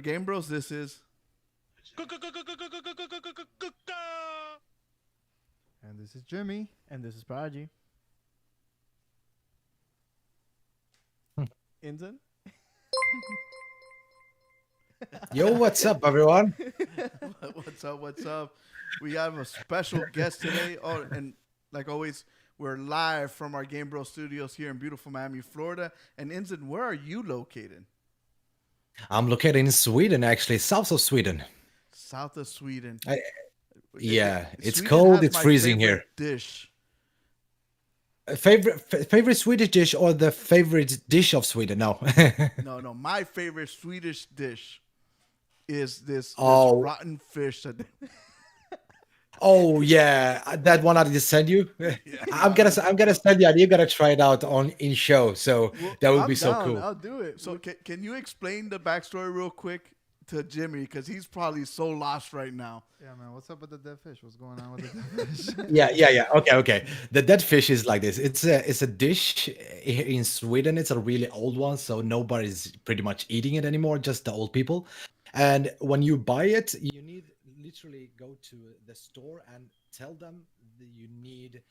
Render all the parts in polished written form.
Gamebros, this is. And this is Jimmy. And this is Prodigy. Inzzen. Yo, what's up, everyone? What's up? What's up? We have a special guest today. Oh, and like always, we're live from our Gamebros studios here in beautiful Miami, Florida. And Inzzen, where are you located? I'm located in Sweden, actually, south of Sweden. South of Sweden. Yeah, it's Sweden cold, has it's my freezing favorite here. Dish. Favorite Swedish dish or the favorite dish of Sweden? No. No. My favorite Swedish dish is this Oh, rotten fish. oh yeah, that one I just sent you. I'm gonna send you, and you gotta try it out on in show. So Well, that would I'm be so down. cool. I'll do it. so can you explain the backstory real quick to Jimmy? Because he's probably so lost right now. Yeah, man. What's up with the dead fish? What's going on with the dead fish? Yeah. Okay. The dead fish is like this. It's a dish here in Sweden. It's a really old one, so nobody's pretty much eating it anymore. Just the old people. And when you buy it, you need literally go to the store and tell them that you need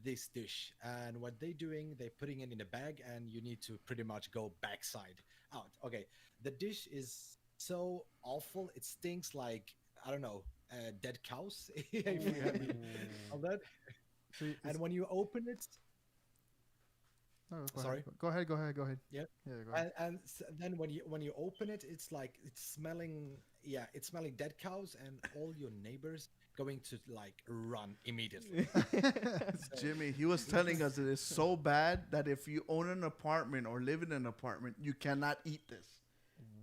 this dish. And what they doing, they putting it in a bag, and you need to pretty much go backside out. Okay, the dish is so awful. It stinks like I don't know, dead cows. If you have any of that. So And when you open it, no, sorry. Go ahead. Go ahead. Yeah. Yeah, go ahead. And then when you open it, it's like it's smelling. Yeah, it's smelling dead cows, and all your neighbors going to like run immediately. So, Jimmy, he was telling us it is so bad that if you own an apartment or live in an apartment, you cannot eat this.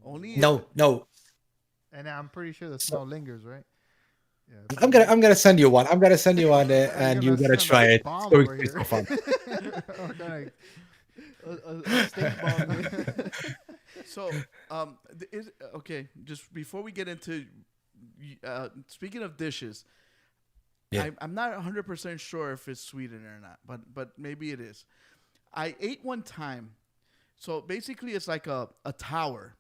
Only if- no. And I'm pretty sure the smell lingers, right? Yeah. I'm gonna send you one. I'm gonna send you one, You're and you gonna gotta send try a it. bomb It's going over to be so here. fun. Okay. A steak bomb. So, is okay. Just before we get into, speaking of dishes, Yeah. I'm not 100% sure if it's Sweden or not, but maybe it is. I ate one time. So basically, it's like a tower,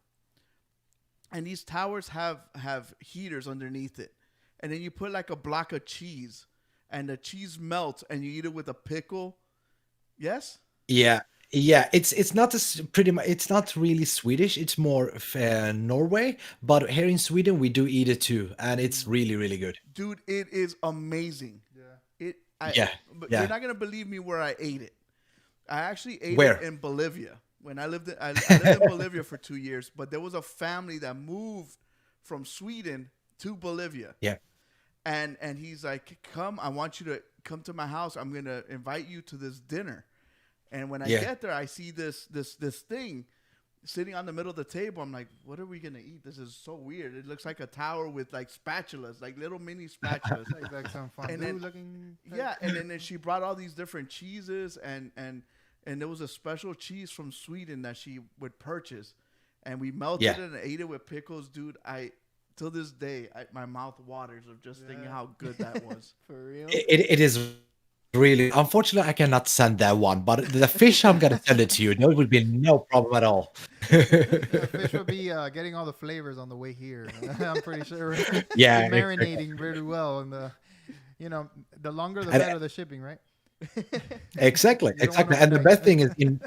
and these towers have heaters underneath it, and then you put like a block of cheese, and the cheese melts, and you eat it with a pickle. Yes. Yeah. It's not pretty much. It's not really Swedish. It's more Norway. But here in Sweden, we do eat it too, and it's really good. Dude, it is amazing. Yeah. Yeah, But you're yeah. not gonna believe me where I ate it. I actually ate it Where? in Bolivia when I lived in Bolivia for 2 years. But there was a family that moved from Sweden to Bolivia, Yeah, and he's like, "Come, I want you to come to my house. I'm gonna invite you to this dinner." And when I yeah. get there, I see this thing sitting on the middle of the table. I'm like, what are we gonna eat? This is so weird. It looks like a tower with like spatulas, like little mini spatulas. Like some And fondue then- looking. Yeah, and then she brought all these different cheeses, and there was a special cheese from Sweden that she would purchase, and we melted Yeah. it and ate it with pickles, dude. Till this day, my mouth waters of just thinking Yeah. how good that was. For real. It is really. Unfortunately, I cannot send that one. But the fish, I'm gonna send it to you. There will be no problem at all. Yeah, fish would be getting all the flavors on the way here. I'm pretty sure. Yeah, Be exactly. marinating really well, and the longer the And- better the shipping, right? Exactly, You don't want exactly. And the overnight. best thing is in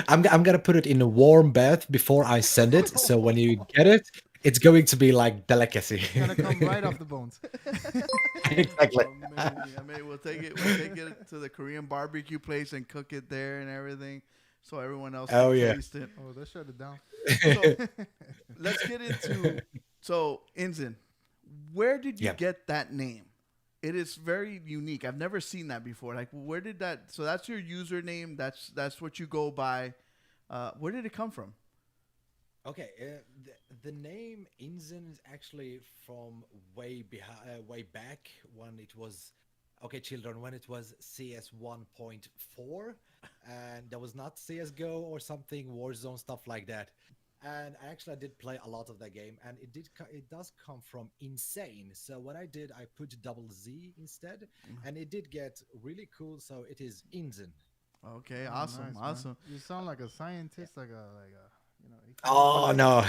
I'm gonna put it in a warm bath before I send it. So when you get it, it's going to be like delicacy. It's gonna come right off the bones. Exactly. Amazing. I mean, we'll take it to the Korean barbecue place and cook it there and everything, so everyone else Oh, can yeah. taste it. Oh, they shut it down. So let's get into Inzzen. Where did you Yeah. get that name? It is very unique. I've never seen that before. Like, where did that? So that's your username. That's what you go by. Where did it come from? Okay, the name Inzzen is actually from way back when it was, okay, children, when it was CS 1.4, and there was not CS:GO or something, Warzone stuff like that. And I did play a lot of that game, and it does come from Insane. So what I did, I put double Z instead, and it did get really cool. So it is Inzzen. Okay, Oh, awesome, nice, man. awesome. You sound like a scientist, You Oh no.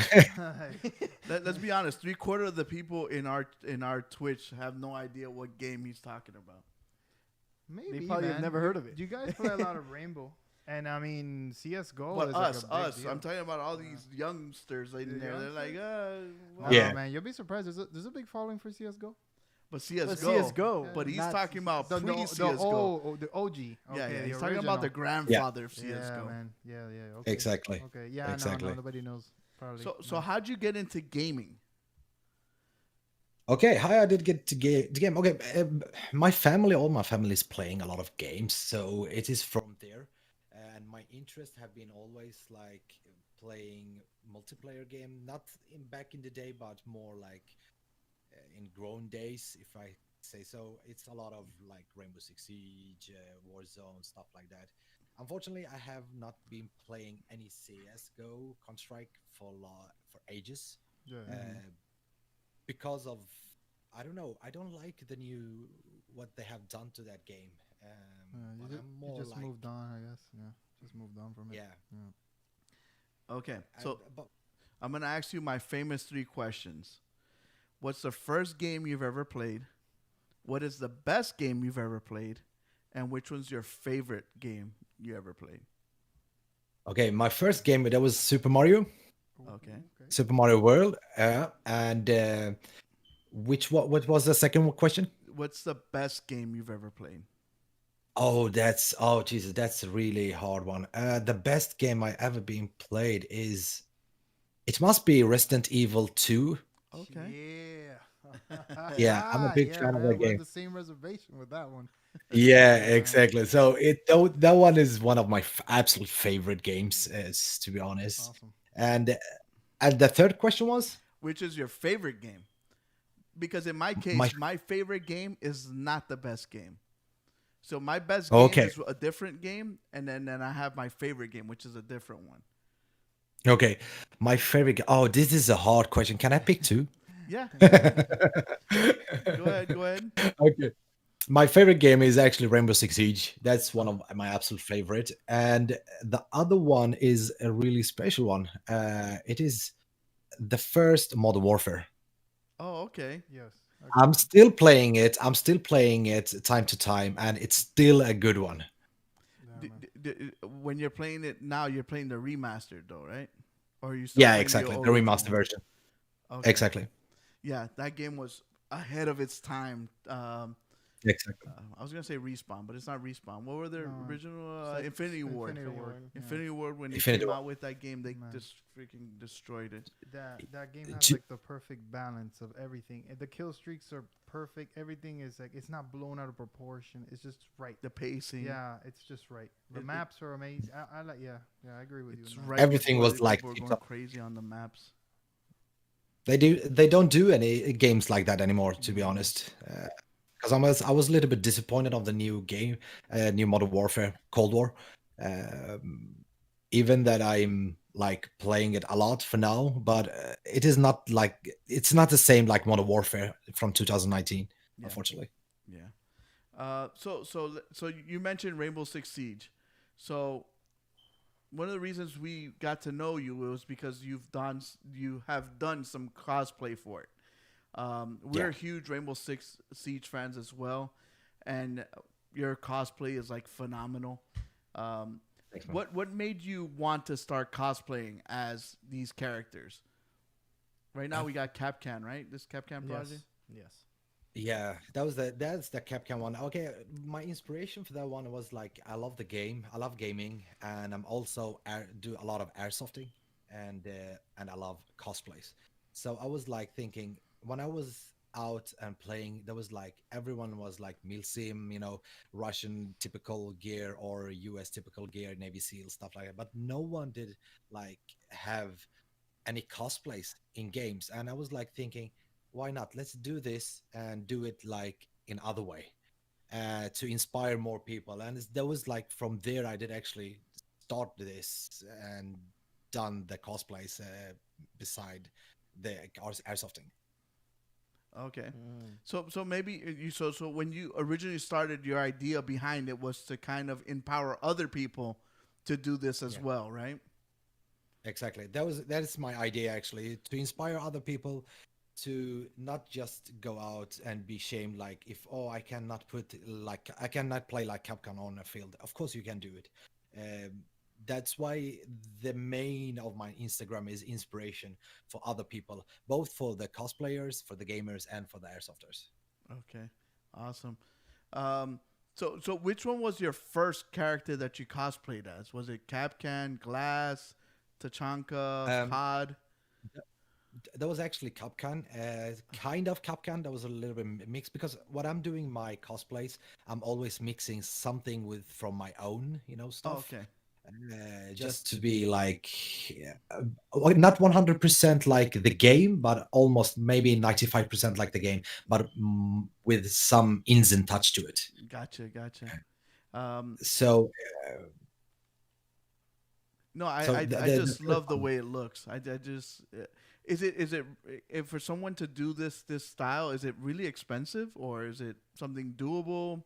Let's be honest. 3/4 of the people in our Twitch have no idea what game he's talking about. Maybe They probably have man. never heard of it. You guys play a lot of Rainbow, and I mean CS:GO But is us, like a big us. deal. I'm talking about all these youngsters in The there. They're like, No, Yeah. man, you'll be surprised. There's a big following for CS:GO. but But CS:GO. CS:GO. But he's not talking about The, pre the, CS:GO. the OG. Okay, Yeah, the he's talking about the original. grandfather of Yeah, CS:GO. man. Yeah. Okay. Exactly. Okay. Yeah. Exactly. No, nobody knows. Probably. So no. how'd you get into gaming? Okay, how I did get to the game. Okay, all my family is playing a lot of games, so it is from there. And my interests have been always like playing multiplayer game, not in back in the day, but more like in grown days, if I say so. It's a lot of like Rainbow Six Siege, Warzone, stuff like that. Unfortunately, I have not been playing any CS:GO, Counter Strike for ages. Yeah. Because of I don't know, I don't like the new what they have done to that game. But I'm You more just like moved on, I guess. Yeah. Just moved on from it. yeah. Okay, and- so but I'm gonna ask you my famous 3 questions. What's the first game you've ever played? What is the best game you've ever played? And which one's your favorite game you ever played? okay, my first game that was Super Mario, Okay. Super Mario World, and what was the second question? What's the best game you've ever played? Oh Jesus, that's a really hard one. The best game I ever been played is it must be Resident Evil 2. Okay. Yeah. Yeah, I'm a big fan of man, that we're on game. the same reservation with that one. Yeah, Yeah. exactly. So that one is one of my absolute favorite games, to be honest. Awesome. And the third question was Which is your favorite game? Because in my case, my my favorite game is not the best game. So my best game okay. is a different game, and then I have my favorite game, which is a different one. Okay, my favorite. Oh, this is a hard question. Can I pick two? Yeah. Okay. Go ahead. My favorite game is actually Rainbow Six Siege. That's one of my absolute favorite. And the other one is a really special one. It is the first Modern Warfare. Oh, okay. Yes. I'm still playing it. I'm still playing it time to time, and it's still a good one. Yeah, man. When you're playing it now, you're playing the remastered though, right? Or are you still Yeah, playing exactly. The original remastered one? version. Okay. Exactly. Yeah, that game was ahead of its time. Exactly. I was gonna say Respawn, but it's not Respawn. What were their No, original it's Infinity Ward? Infinity Ward. Yeah. Infinity Ward, when they Infinity came Ward. out with that game, they Man. just freaking destroyed it. That game has Ch- like the perfect balance of everything. The kill streaks are perfect. Everything is like it's not blown out of proportion. It's just right. The pacing. Yeah, it's just right. The It- maps are amazing. I like. Yeah, I agree with It's you. on that. right. Everything before was the like people were tipped going up. crazy on the maps. They don't do any games like that anymore, to be honest. Because I was a little bit disappointed of the new game, new Modern Warfare, Cold War. Um, Even that I'm like playing it a lot for now, but it is not like it's not the same like Modern Warfare from 2019, Yeah. unfortunately. Yeah. So you mentioned Rainbow Six Siege. So one of the reasons we got to know you was because you have done some cosplay for it. We're Yeah. huge Rainbow Six Siege fans as well, and your cosplay is like phenomenal. Thanks, man. What made you want to start cosplaying as these characters? Right now we got Capcan, right? This Capcan project. Yes. Yeah, that's the Capcom one. Okay, my inspiration for that one was like I love the game, I love gaming, and I'm also do a lot of airsofting, and I love cosplays. So I was like thinking when I was out and playing, there was like everyone was like Milsim, Russian typical gear or US typical gear, Navy SEAL stuff like that. But no one did like have any cosplays in games, and I was like thinking why not? Let's do this and do it like in other way to inspire more people. And that was like from there I did actually start this and done the cosplays beside the airsofting. Okay. So maybe so when you originally started, your idea behind it was to kind of empower other people to do this as Yeah. well, right? exactly. That is my idea actually, to inspire other people to not just go out and be shamed like if I cannot I cannot play like Capcom on a field. Of course you can do it. Um, that's why the main of my Instagram is inspiration for other people, both for the cosplayers, for the gamers, and for the airsofters. Okay, awesome. Um, so which one was your first character that you cosplayed as? Was it Capcan, Glass, Tachanka, Um, Cod? that was actually Capcan, kind of Capcan. That was a little bit mixed because what I'm doing my cosplays, I'm always mixing something with from my own, Oh, stuff, okay. just to be like not 100% like the game, but almost maybe 95% like the game, but with some Inzzen touch to it. Gotcha, gotcha. Um, So, no, I, so I, I the just first love the one. way it looks. I just is it if for someone to do this style, is it really expensive or is it something doable?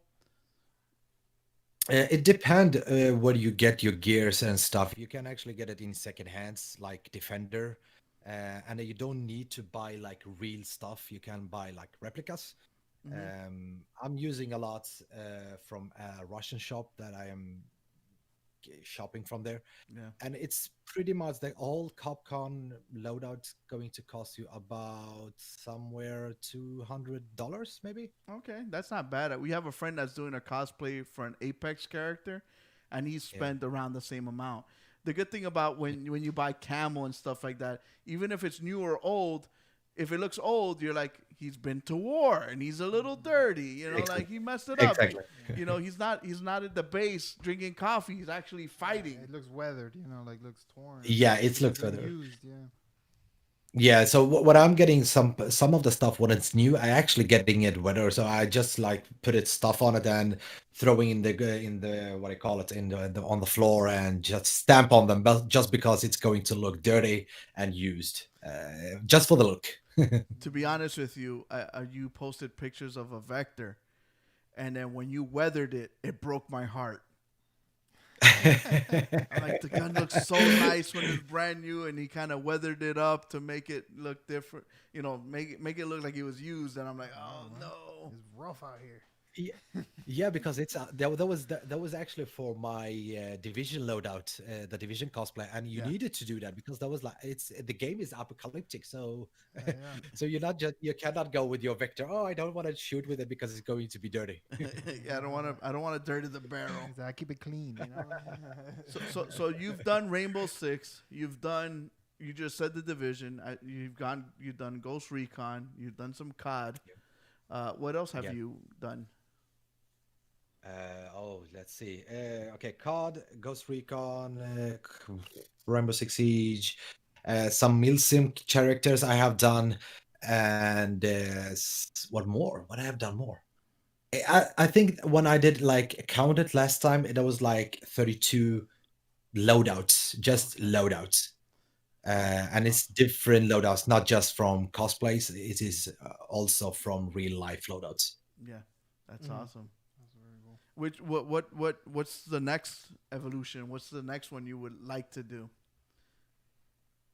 It depend where you get your gears and stuff. You can actually get it in second hands, like Defender, and you don't need to buy like real stuff. You can buy like replicas. Hmm. I'm using a lot from a Russian shop that I am shopping from there, Yeah. and it's pretty much the all Capcom loadouts going to cost you about somewhere $200 maybe. Okay, that's not bad. We have a friend that's doing a cosplay for an Apex character, and he Yeah. spent around the same amount. The good thing about when you buy camo and stuff like that, even if it's new or old, if it looks old, you're like he's been to war and he's a little dirty, like Exactly. he messed it up. Exactly. He's not at the base drinking coffee. He's actually fighting. It looks weathered, like looks torn. Yeah, Like it looks it's been better. used, yeah. Yeah, so what I'm getting some of the stuff when it's new, I actually getting it weather. So I just like put it stuff on it and throwing in the what I call it on the floor and just stamp on them, but just because it's going to look dirty and used, just for the look. To be honest with you, you posted pictures of a Vector, and then when you weathered it, it broke my heart. I'm like the gun looks so nice when it's brand new, and he kind of weathered it up to make it look different. Make it look like it was used, and I'm like, oh no. It's rough out here. Yeah, because it's that was actually for my division loadout, the division cosplay, and you Yeah. needed to do that because that was like it's the game is apocalyptic, so Yeah. so you cannot go with your vector. Oh, I don't want to shoot with it because it's going to be dirty. Yeah, I don't want to dirty the barrel. I keep it clean, So you've done Rainbow Six. You just said the division. You've done Ghost Recon. You've done some COD. What else have Yeah. you done? Let's see. Okay, COD, Ghost Recon, Rainbow Six Siege, some Milsim characters I have done, and what more? What I have done more? I think when I did like counted last time, it was like 32 loadouts, just Okay. loadouts. And it's different loadouts, not just from cosplays. It is also from real life loadouts. Yeah, that's Mhm. awesome. That's very cool. What's the next evolution? What's the next one you would like to do?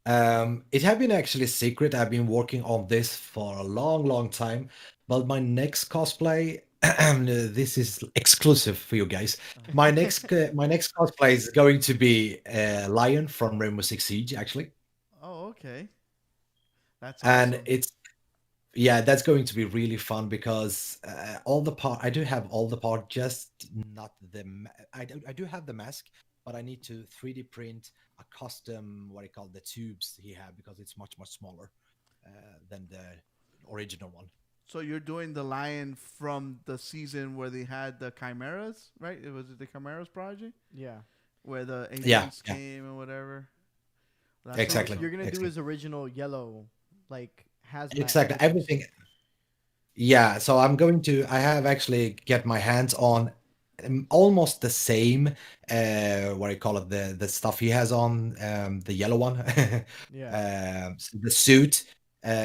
It had been actually secret. I've been working on this for a long, long time. But my next cosplay, this is exclusive for you guys. My next cosplay is going to be Lion from Rainbow Six Siege, actually, Oh, okay. That's and awesome. it's yeah, that's going to be really fun because all the part I do have all the part, just not I do have the mask, but I need to 3D print a custom what I call the tubes he had because it's much much smaller than the original one. So you're doing the lion from the season where they had the chimeras, right? It was the chimeras project Yeah. where the Yeah, agents yeah, came and whatever. That's So exactly, you're awesome. gonna do exactly, his original yellow, like hazmat exactly. costumes. Everything. Yeah, so I have actually get my hands on almost the same, what do you call it, the stuff he has on, the yellow one, Yeah. the suit.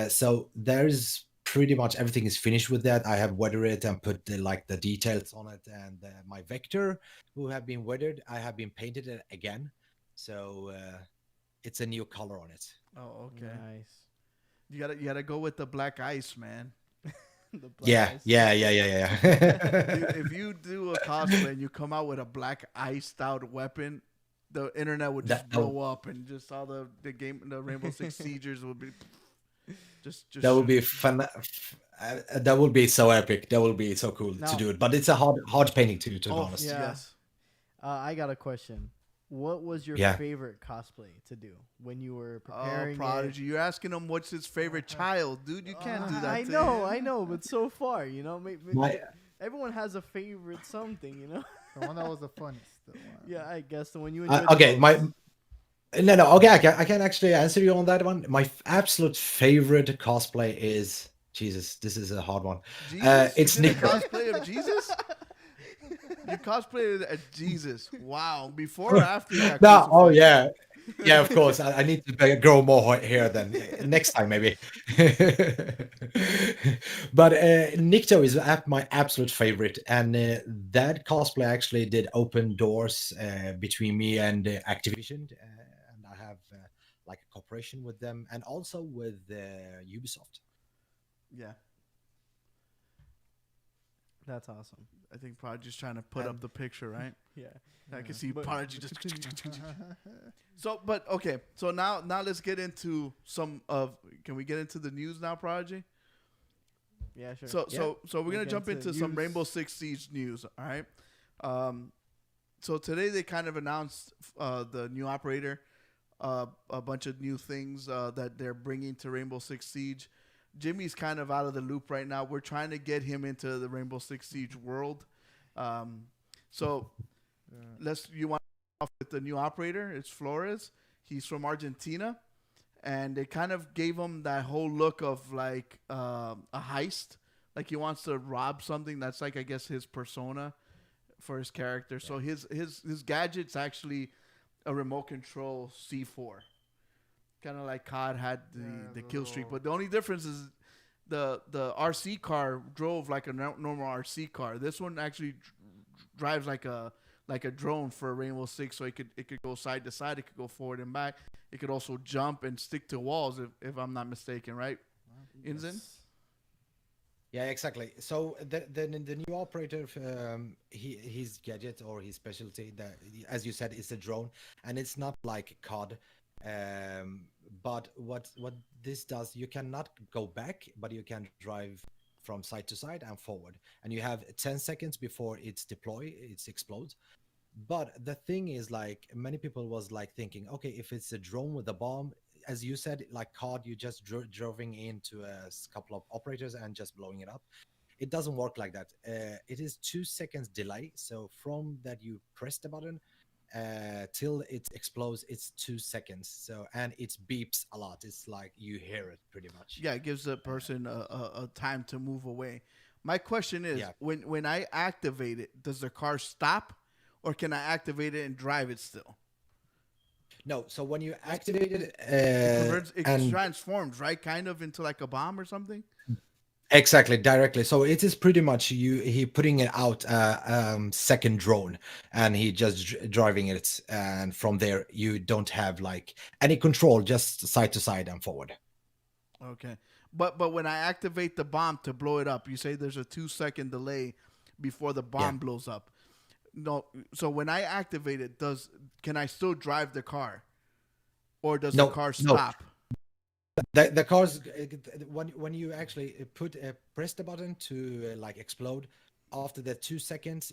So there's pretty much everything is finished with that. I have weathered it and put the details on it, and my vector, who have been weathered, I have been painted it again. So It's a new color on it. Oh, okay. Nice. You gotta go with the black ice, man. The black Yeah, ice. yeah, yeah, yeah, yeah. If you do a cosplay and you come out with a black iced out weapon, the internet would just That blow up, and just all the Rainbow Six Siegers would be just that would be shoot. fun. That would be so epic. That would be so cool to Now- do it. But it's a hard painting to be Oh, honest. Yeah. yes. I got a question. What was your Yeah. favorite cosplay to do when you were Oh, preparing? Prodigy, you're asking him what's his favorite child, dude. You can't do that. I to know, him. I know, but so far, My- everyone has a favorite something. The one that was the funniest. The one. Yeah, I guess the one you enjoyed. Okay, the my most. no. Okay, I can actually answer you on that one. My absolute favorite cosplay is Jesus. This is a hard one. Jesus? It's You did a Nico. cosplay of Jesus? You cosplayed as Jesus. Wow. Before or after you got No, oh crucified? yeah, yeah. Of course, I need to grow more hair then next time maybe. But Nikto is my absolute favorite, and that cosplay actually did open doors between me and Activision, and I have like a cooperation with them, and also with Ubisoft. Yeah. That's awesome. I think Prodigy's trying to put up the picture, right? Yeah. I can see But- Prodigy just. So, but okay. So now let's get into some of. Can we get into the news now, Prodigy? Yeah, sure. So Yeah. so we're We'll gonna get jump into into some news. Rainbow Six Siege news. All right. So today they kind of announced the new operator, a bunch of new things that they're bringing to Rainbow Six Siege. Jimmy's kind of out of the loop right now. We're trying to get him into the Rainbow Six Siege world. So you want off with the new operator? It's Flores. He's from Argentina, and they kind of gave him that whole look of like a heist, like he wants to rob something. That's like, I guess, his persona for his character. So his gadget's actually a remote control C4, kind of like COD had the kill streak. But the only difference is the RC car drove like a normal RC car. This one actually drives like a drone for Rainbow Six, so it could go side to side, it could go forward and back, it could also jump and stick to walls if I'm not mistaken, right? Inzzen? Yeah, exactly. So the new operator, his gadget or his specialty, that as you said, is a drone, and it's not like COD. But what this does, you cannot go back, but you can drive from side to side and forward, and you have 10 seconds before it's explodes. But the thing is, like, many people was like thinking, okay, if it's a drone with a bomb, as you said, like COD, you just driving into a couple of operators and just blowing it up. It doesn't work like that. It is 2 seconds delay. So from that you press the button till it explodes, it's 2 seconds. So, and it beeps a lot. It's like you hear it pretty much. Yeah, it gives the person a time to move away. My question is, Yeah. when I activate it, does the car stop, or can I activate it and drive it still? No, so when you activate it, It and transforms, right, kind of into like a bomb or something. exactly, directly. So it is pretty much he putting it out second drone, and he just driving it, and from there you don't have like any control, just side to side and forward. Okay, but when I activate the bomb to blow it up, you say there's a 2 second delay before the bomb blows up. No, so when I activate it, can I still drive the car, or does the car no. stop? The cars, when you actually press the button to like explode, after the 2 seconds,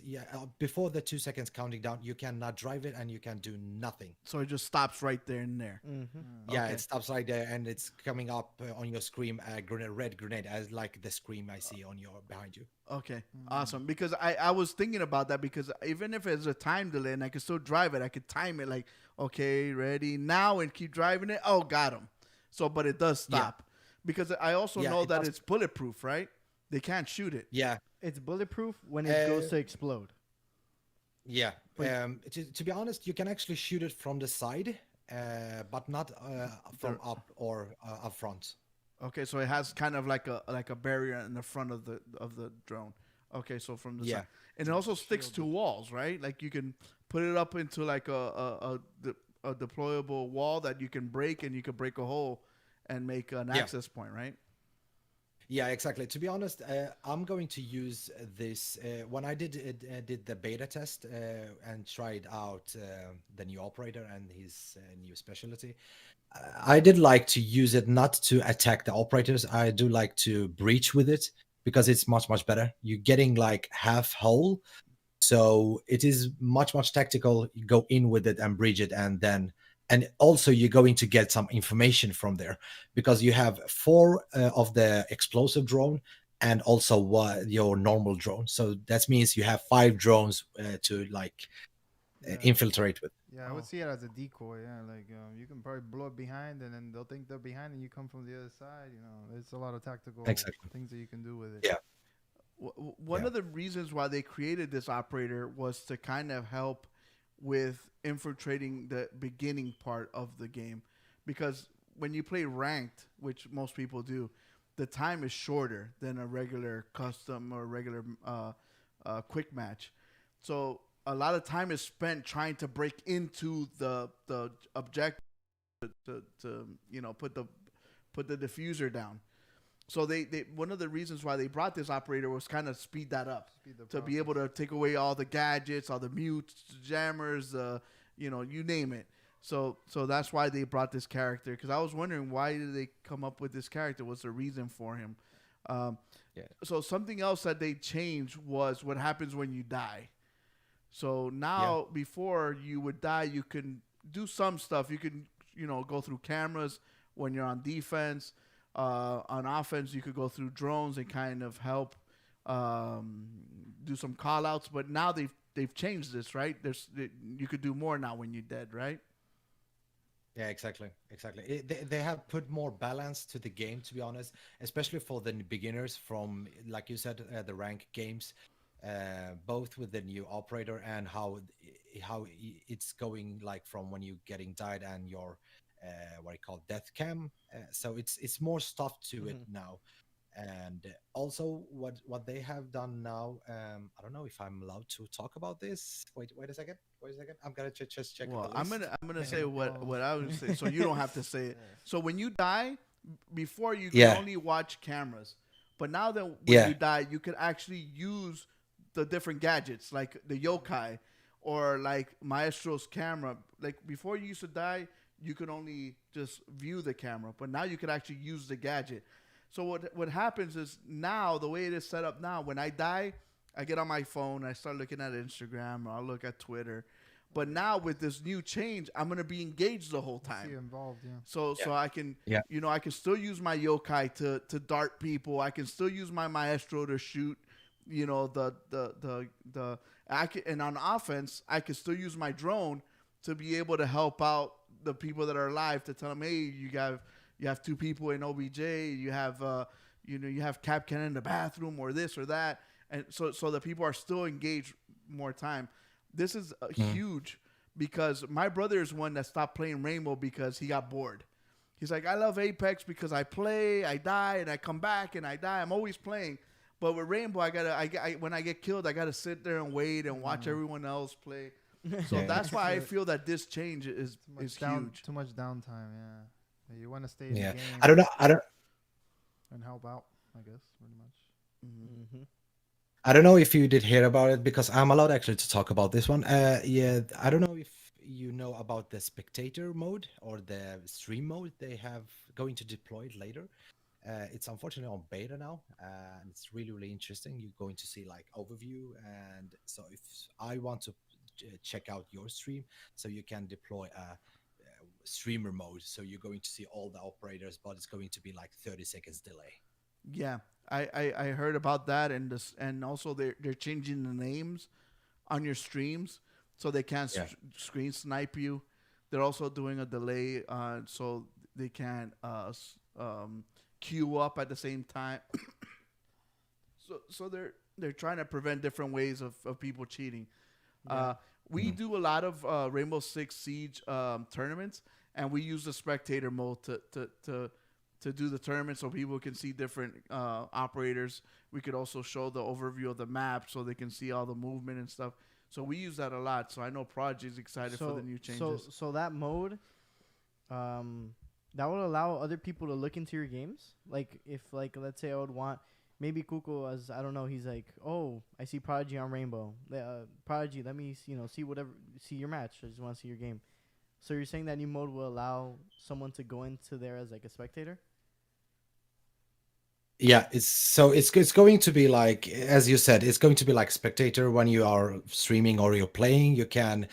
before the 2 seconds counting down, you cannot drive it and you can do nothing. So it just stops right there and there. Yeah, Okay. it stops right there, and it's coming up on your screen, red grenade, as like the screen I see on your behind you. Okay, awesome. Because I was thinking about that, because even if it's a time delay and I could still drive it, I could time it like, okay, ready now, and keep driving it. Oh, got him. So, but it does stop. Because I also know it that does. it's bulletproof, right? They can't shoot it. Yeah, It's bulletproof when it goes to explode. yeah. To be honest, you can actually shoot it from the side, but not from up or up front. Okay, so it has kind of like a barrier in the front of the drone. Okay, so from the side, and it also sticks to walls, right? Like you can put it up into like a deployable wall that you can break, and you can break a hole and make an access point, right? Yeah, exactly. To be honest, I'm going to use this when I did the beta test and tried out the new operator and his new specialty. I did like to use it not to attack the operators. I do like to breach with it because it's much better. You're getting like half whole, so it is much tactical. You go in with it and bridge it, and also you're going to get some information from there because you have four of the explosive drone and also your normal drone. So that means you have five drones to like Yeah. infiltrate with. Yeah, I would see it as a decoy. Yeah, like you can probably blow it behind, and then they'll think they're behind, and you come from the other side. You know, there's a lot of tactical Exactly. things that you can do with it. Yeah. One of the reasons why they created this operator was to kind of help with infiltrating the beginning part of the game, because when you play ranked, which most people do, the time is shorter than a regular custom or regular quick match. So a lot of time is spent trying to break into the objective to put the diffuser down. So they one of the reasons why they brought this operator was kind of speed that up, to be able to take away all the gadgets, all the mutes, jammers, you name it. So that's why they brought this character, because I was wondering, why did they come up with this character? What's the reason for him? So something else that they changed was what happens when you die. So now, before you would die, you can do some stuff. You can, go through cameras when you're on defense. On offense, you could go through drones and kind of help do some call outs. But now they've changed this, right? You could do more now when you're dead, right? Yeah, exactly. They have put more balance to the game, to be honest, especially for the beginners from, like you said, the rank games, both with the new operator and how it's going, like from when you getting died and your what you call death cam. So it's more stuff to it now. And also what they have done now, I don't know if I'm allowed to talk about this. Wait a second. I'm gonna just check. Well, the list. I'm gonna say what I would say, so you don't have to say it. So when you die, before you Yeah. can only watch cameras, but now that when Yeah. you die, you can actually use the different gadgets, like the yokai or like Maestro's camera. Like before, you used to die, you could only just view the camera, but now you can actually use the gadget. So what happens is, now the way it is set up now, when I die, I get on my phone, I start looking at Instagram, or I'll look at Twitter. But now with this new change, I'm gonna be engaged the whole time. See you involved, yeah. So I can, Yeah. I can still use my yokai to dart people. I can still use my maestro to shoot. And on offense, I can still use my drone to be able to help out the people that are alive, to tell them, hey, you have two people in OBJ, you have you have Cap Cannon in the bathroom, or this or that, and so the people are still engaged more time. This is huge, because my brother is one that stopped playing Rainbow because he got bored. He's like, I love Apex because I play, I die, and I come back and I die. I'm always playing. But with Rainbow, when I get killed, I gotta sit there and wait and watch everyone else play. So that's why I feel that this change is huge. Too much downtime, yeah. You want to stay in the game. I don't know. And help out, I guess, pretty much. I don't know if you did hear about it, because I'm allowed actually to talk about this one. I don't know if you know about the spectator mode or the stream mode they have going to deploy it later. It's unfortunately on beta now, and it's really interesting. You're going to see like overview, and so if I want to check out your stream, so you can deploy a streamer mode, so you're going to see all the operators, but it's going to be like 30 seconds delay. Yeah, I heard about that, and also they're changing the names on your streams, so they can't screen snipe you. They're also doing a delay, so they can't queue up at the same time. so they're trying to prevent different ways of people cheating. We do a lot of Rainbow Six Siege tournaments, and we use the spectator mode to do the tournament, so people can see different operators. We could also show the overview of the map, so they can see all the movement and stuff. So we use that a lot. So I know Prodigy's excited for the new changes. So that mode, that would allow other people to look into your games. Like if like let's say I would want maybe Kuko as I don't know, he's like, oh, I see Prodigy on Rainbow. Prodigy, let me see your match. I just want to see your game. So you're saying that new mode will allow someone to go into there as like a spectator? Yeah, it's going to be like, as you said, it's going to be like spectator when you are streaming or you're playing. You can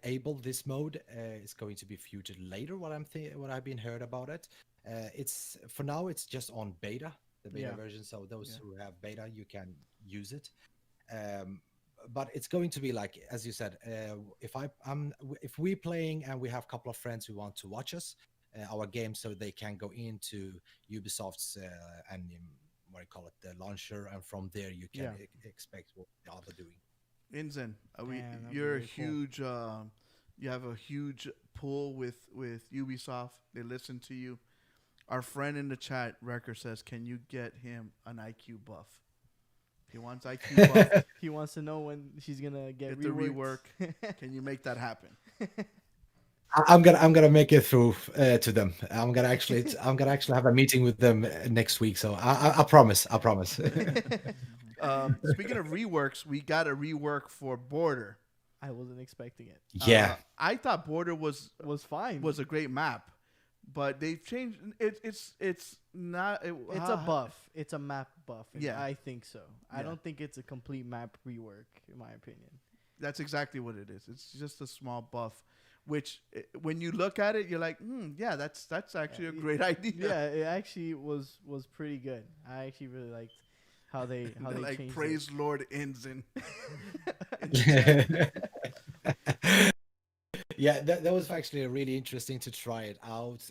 enable this mode. It's going to be featured later. What I've been heard about it. It's for now. It's just on beta, the beta version. So those who have beta, you can use it. But it's going to be like, as you said, if we're playing and we have a couple of friends who want to watch us. Our game, so they can go into Ubisoft's and what do you call it, the launcher, and from there you can expect what the other doing. Inzzen, you're a huge. You have a huge pull with Ubisoft. They listen to you. Our friend in the chat, Wrecker, says, "Can you get him an IQ buff? He wants IQ buff. He wants to know when she's gonna get the rework. Can you make that happen?" I'm gonna make it through to them. I'm gonna actually have a meeting with them next week. So I promise. Speaking of reworks, we got a rework for Border. I wasn't expecting it. Yeah, I thought Border was fine. Was a great map, but they've changed. It's not. It's a buff. It's a map buff. Yeah, I think so. I don't think it's a complete map rework, in my opinion. That's exactly what it is. It's just a small buff. Which, when you look at it, you're like, yeah, that's actually a great idea. Yeah, it actually was pretty good. I actually really liked how they like changed praise it. Lord Inzzen. Yeah, that was actually really interesting to try it out.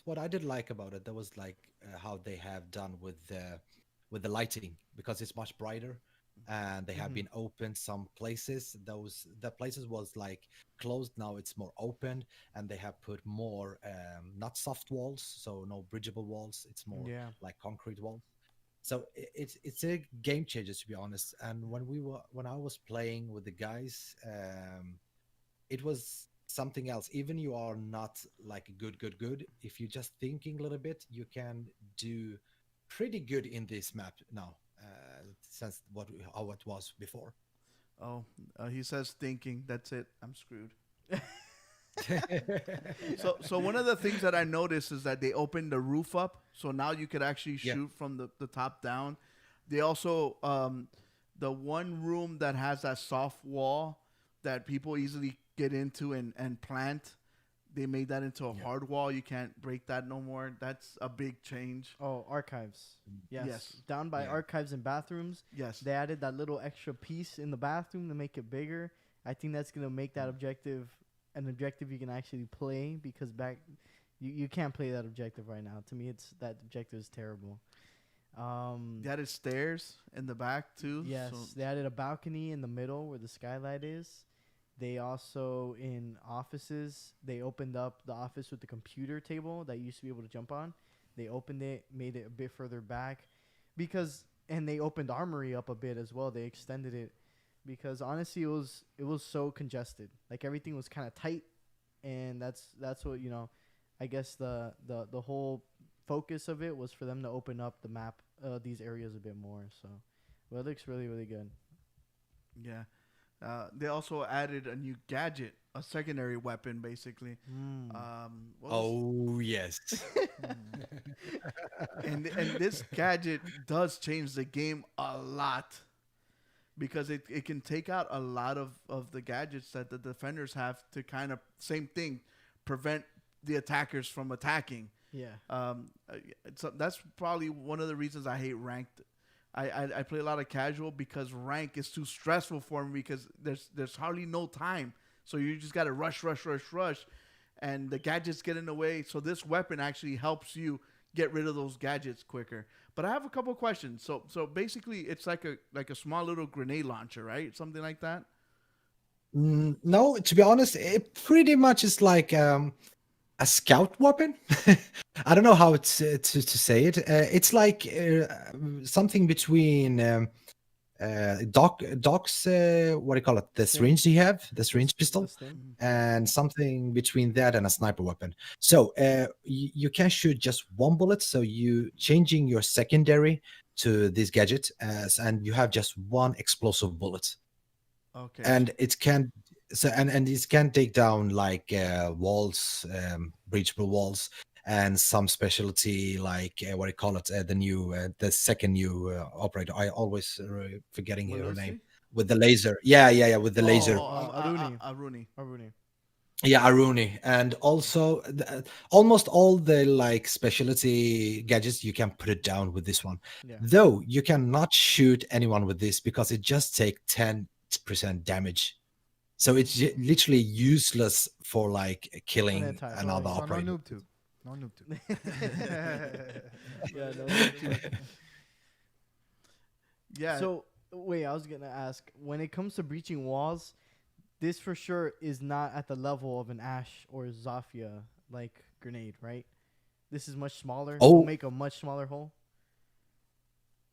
What I did like about it, that was like how they have done with the lighting, because it's much brighter. And they have been opened some places. The places was like closed. Now it's more open, and they have put more not soft walls, so no bridgeable walls. It's more like concrete walls. So it's a game changer, to be honest. And when I was playing with the guys, it was something else. Even you are not like good. If you're just thinking a little bit, you can do pretty good in this map now. Since how it was before. Oh, he says thinking. That's it. I'm screwed. So one of the things that I noticed is that they opened the roof up, so now you could actually shoot from the top down. They also the one room that has that soft wall that people easily get into and plant. They made that into a hard wall. You can't break that no more. That's a big change. Oh, archives. Yes. Down by archives and bathrooms. Yes. They added that little extra piece in the bathroom to make it bigger. I think that's going to make that objective an objective you can actually play, because you can't play that objective right now. To me, that objective is terrible. They added stairs in the back too. Yes. So they added a balcony in the middle where the skylight is. They also, in offices, they opened up the office with the computer table that you used to be able to jump on. They opened it, made it a bit further back, and they opened Armory up a bit as well. They extended it because honestly, it was so congested. Like everything was kind of tight, and that's what, I guess the whole focus of it was for them to open up the map, these areas a bit more. So, well, it looks really, really good. Yeah. They also added a new gadget, a secondary weapon, basically. Yes. and this gadget does change the game a lot, because it can take out a lot of the gadgets that the defenders have to kind of, same thing, prevent the attackers from attacking. Yeah. So that's probably one of the reasons I hate ranked. I play a lot of casual because rank is too stressful for me, because there's hardly no time. So you just got to rush. And the gadgets get in the way. So this weapon actually helps you get rid of those gadgets quicker. But I have a couple of questions. So basically it's like a small little grenade launcher, right? Something like that? No, to be honest, it pretty much is like a scout weapon. I don't know how to say it. It's like something between Doc's what do you call it? The Stim. syringe you have, the The, syringe the pistol, stim. Mhm. and something between that and a sniper weapon. So you can shoot just one bullet. So you changing your secondary to this gadget as, and you have just one explosive bullet, Okay. and it can and it can take down like walls, breachable walls, and some specialty like what do you call it? The second new operator. I always forgetting her name Malusi? with the laser. Yeah, with the laser. Aruni. Aruni. Aruni. Yeah, Aruni, and also almost all the like specialty gadgets you can put it down with this one. Yeah. Though you cannot shoot anyone with this because it just take 10% damage. So it's literally useless for like An killing anti. another So no operator. noob tube. No noob tube. Yeah. No, Yeah. so wait, I was gonna ask. When it comes to breaching walls, this for sure is not at the level of an Ash or Zafia like grenade, right? This is much smaller. It'll Oh, make a much smaller hole.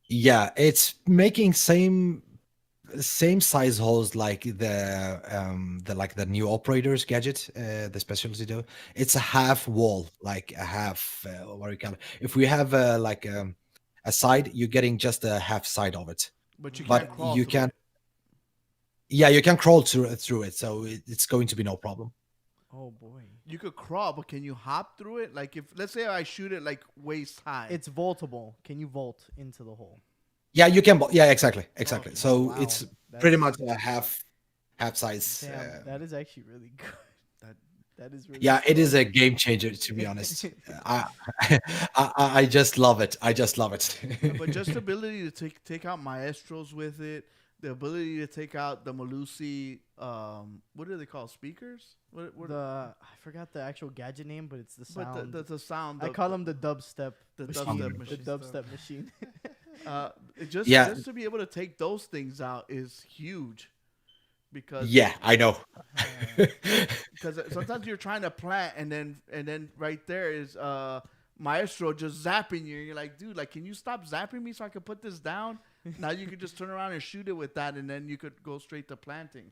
yeah, it's making same size holes like the like the new operators gadget, the specialty do. It's a half wall, like a half what do you call it? If we have like a side, you're getting just a half side of it. but you But can't crawl you through can, it. yeah, you can crawl through it, so it's going to be no problem. Oh boy. You could crawl, but can you hop through it? Like if let's say I shoot it like waist high. It's vaultable. Can you vault into the hole? Yeah, you can. Yeah, exactly. Okay. So Wow. it's pretty That's- much a half size. Damn, that is actually really good. That- That is really. Yeah, it is strong. a game changer, to be honest. I, I just love it. I just love it. but just the ability to take out maestros with it, the ability to take out the Malusi, what do they call speakers? What I forgot the actual gadget name, but it's the but sound. the sound. I call them the dubstep. the machine. dubstep The machine. dubstep machine. Just Yeah. just to be able to take those things out is huge, because Yeah, I know. because sometimes you're trying to plant and then right there is Maestro just zapping you. You're like, dude, like, can you stop zapping me so I can put this down? Now you could just turn around and shoot it with that, and then you could go straight to planting,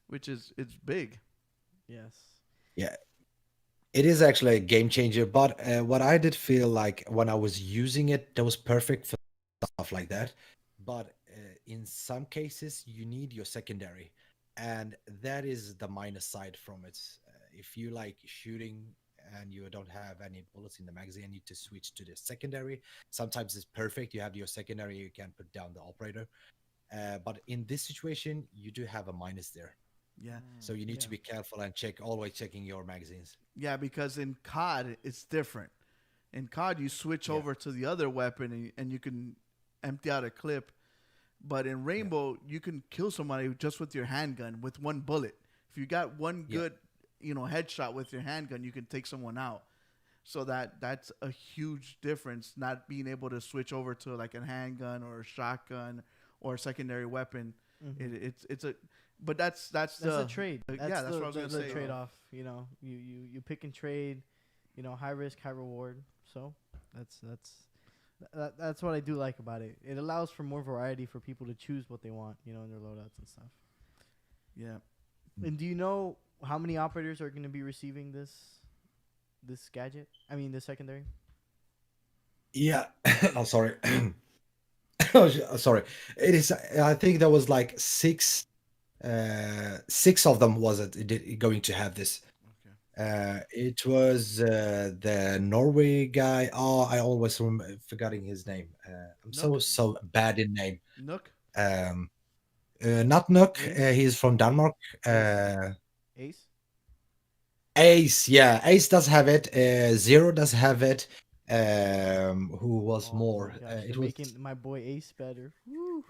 which is it's big. Yes. Yeah, it is actually a game changer. But what I did feel like when I was using it, that was perfect for stuff like that. But in some cases, you need your secondary, and that is the minus side from it. If you like shooting and you don't have any bullets in the magazine, you need to switch to the secondary. Sometimes it's perfect. You have your secondary, you can put down the operator. But in this situation, you do have a minus there. Yeah, So you need to Yeah. be careful and always checking your magazines. yeah, because in COD it's different. In COD you switch Yeah. over to the other weapon and you can empty out a clip. But in Rainbow, you can kill somebody just with your handgun with one bullet. If you got one Yeah. good, headshot with your handgun, you can take someone out. So that's a huge difference. Not being able to switch over to like a handgun or a shotgun or a secondary weapon. It's a, but that's That's the trade. That's yeah, that's the, what I was gonna the say. trade off. You pick and trade. High risk, high reward. So that's what I do like about it. It allows for more variety for people to choose what they want, in their loadouts and stuff. Yeah. And do you know how many operators are going to be receiving this gadget? I mean, the secondary. Yeah. Oh, sorry. Oh, sorry. It is. I think there was like six. Six of them was going to have this. Okay. It was the Norway guy. Oh, I always forgetting his name. I'm Nook? so bad in name. Nook. Um, not Nook. Ace? He's from Denmark. Ace. Ace. Yeah, Ace does have it. Zero does have it. Who was Oh more? my gosh, It you're was. making my boy Ace better. Woo.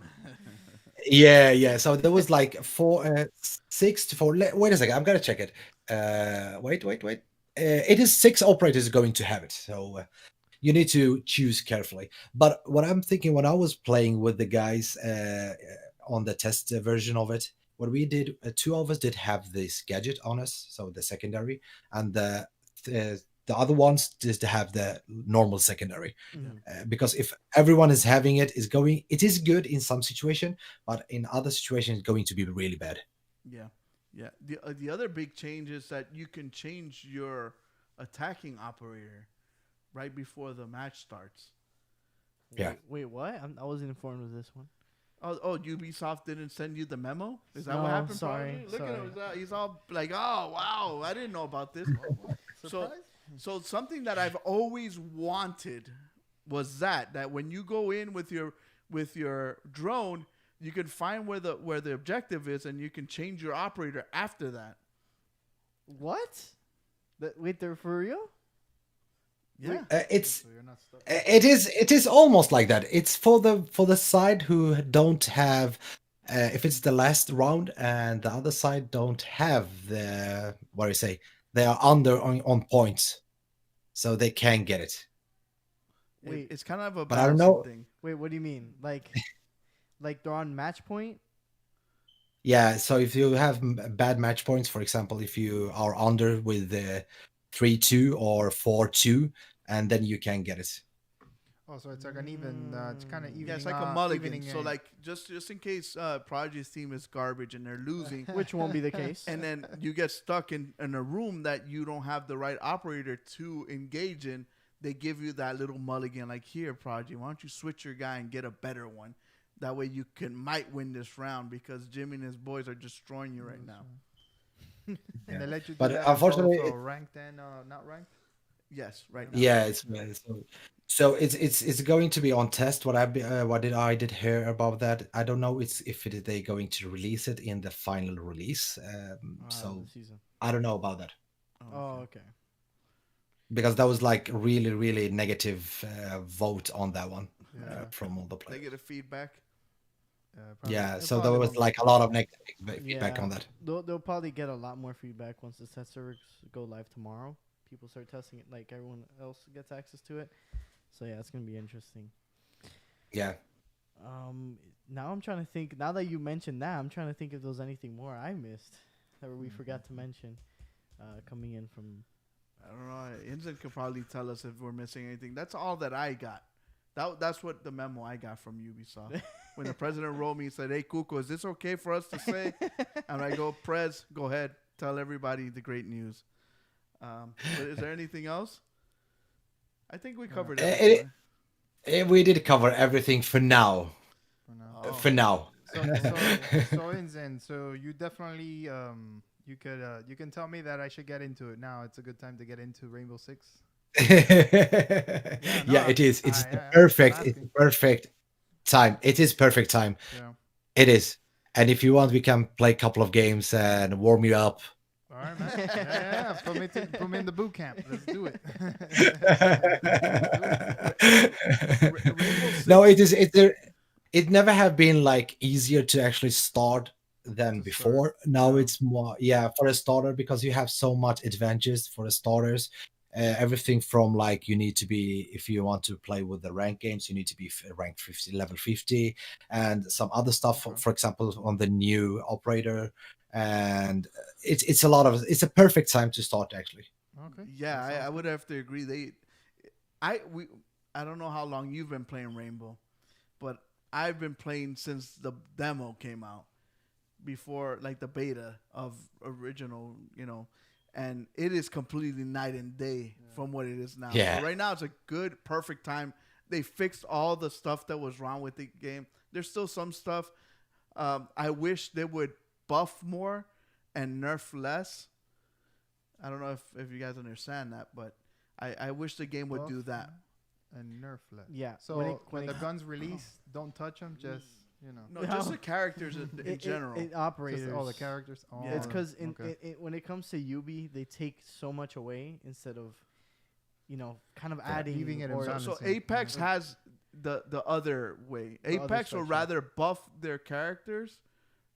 Yeah. So there was like four, six to four. Wait a second, I'm gonna check it. Wait. It is six operators going to have it, so you need to choose carefully. But what I'm thinking when I was playing with the guys on the test version of it, what we did, two of us did have this gadget on us, so the secondary, and the the other ones just to have the normal secondary. Mhm. Because if everyone is having it, it is good in some situation, but in other situations, it's going to be really bad. Yeah, yeah. The other big change is that you can change your attacking operator right before the match starts. Yeah. Wait, what? I wasn't informed of this one. Oh, Ubisoft didn't send you the memo? Is that No, what happened? sorry, Prodigy? Look at sorry. him. He's all like, oh, wow, I didn't know about this. So, Surprise? so something that I've always wanted was that when you go in with your drone, you can find where the objective is, and you can change your operator after that. What? Wait, they're for real? Yeah. It's So you're not stuck. it is almost like that. It's for the side who don't have if it's the last round and the other side don't have the what do you say, they are under on points, so they can get it. Wait. It's kind of a But I don't balancing know. thing. Wait, what do you mean? Like they're on match point? Yeah, so if you have bad match points, for example, if you are under with 3-2 or 4-2, and then you can get it. Oh, so it's like an even. It's kind of evening. Yeah, it's like a mulligan. Evening, So like just in case Prodigy's team is garbage and they're losing, Which won't be the case. and then you get stuck in a room that you don't have the right operator to engage in, they give you that little mulligan. Like, here, Prodigy, why don't you switch your guy and get a better one? That way you might win this round, because Jimmy and his boys are destroying you right now. And they let you do But that unfortunately, for ranked and not ranked. Yes, right now. yeah, so it's going to be on test. I did hear about that. I don't know they going to release it in the final release. So The season. I don't know about that Oh, okay. because that was like really negative vote on that one Yeah. from all the players. Negative feedback. Probably. Yeah, It so there probably was won't- like a lot of negative feedback Yeah. on that. They'll probably get a lot more feedback once the test servers go live tomorrow. People start testing it, like everyone else gets access to it. So yeah, it's gonna be interesting. Yeah. Now I'm trying to think. Now that you mentioned that, I'm trying to think if there was anything more I missed that we forgot to mention. Coming in from. I don't know. Inzzen could probably tell us if we're missing anything. That's all that I got. That's what the memo I got from Ubisoft. When the president wrote me and said, "Hey, Kuko, is this okay for us to say?" And I go, "Prez, go ahead. Tell everybody the great news." But is there anything else? I think we covered everything. We did cover everything for now. For now. Oh. For now. So Inzzen, so you definitely you can tell me that I should get into it now. It's a good time to get into Rainbow Six. Yeah, it is. It's the perfect time. It is perfect time. Yeah. It is. And if you want, we can play a couple of games and warm you up. All right, man. Yeah. Put me in the boot camp. Let's do it. No, it never have been like easier to actually start than before. Now it's more, yeah, for a starter, because you have so much advantages for the starters. Everything from like you need to be, if you want to play with the rank games, you need to be ranked 50, level 50, and some other stuff. Okay. For example, on the new operator, and it's a perfect time to start actually. Okay. Yeah, That sounds I would have to agree. I don't know how long you've been playing Rainbow, but I've been playing since the demo came out, before like the beta of original, and it is completely night and day from what it is now. Yeah. So right now it's a good, perfect time. They fixed all the stuff that was wrong with the game. There's still some stuff. I wish they would buff more and nerf less. I don't know if you guys understand that, but I wish the game would do Buff that. And nerf less. Yeah. So when the guns release, don't touch them. Just No, just the characters in general. It operators. just all the characters. Oh, Yeah. It's because okay. when it comes to Ubi, they take so much away instead of, kind of adding. leaving it in or- balance. So Honestly, Apex has the other way. The other Apex will spectrum. rather buff their characters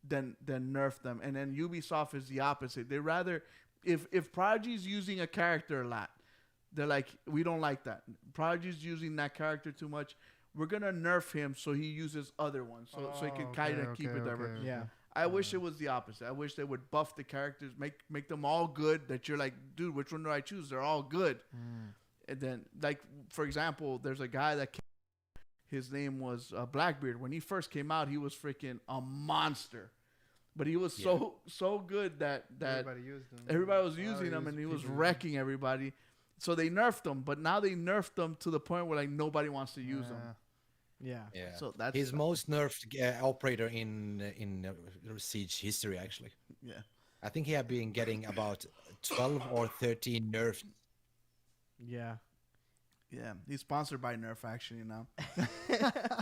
than nerf them, and then Ubisoft is the opposite. They rather, if Prodigy's using a character a lot, they're like, we don't like that. Prodigy's using that character too much. We're gonna nerf him so he uses other ones, so he can kind of keep it diverse. Yeah. I wish it was the opposite. I wish they would buff the characters, make them all good. That you're like, dude, which one do I choose? They're all good. And then, like for example, there's a guy that his name was Blackbeard. When he first came out, he was freaking a monster. But he was so good that Everybody used him. everybody was using him, and he was wrecking everybody. So they nerfed him, but now they nerfed him to the point where like nobody wants to use him. Yeah. Yeah. So that's He's most nerfed operator in Siege history, actually. yeah. I think he had been getting about 12 or 13 nerfed. Yeah. Yeah, he's sponsored by Nerf actually now.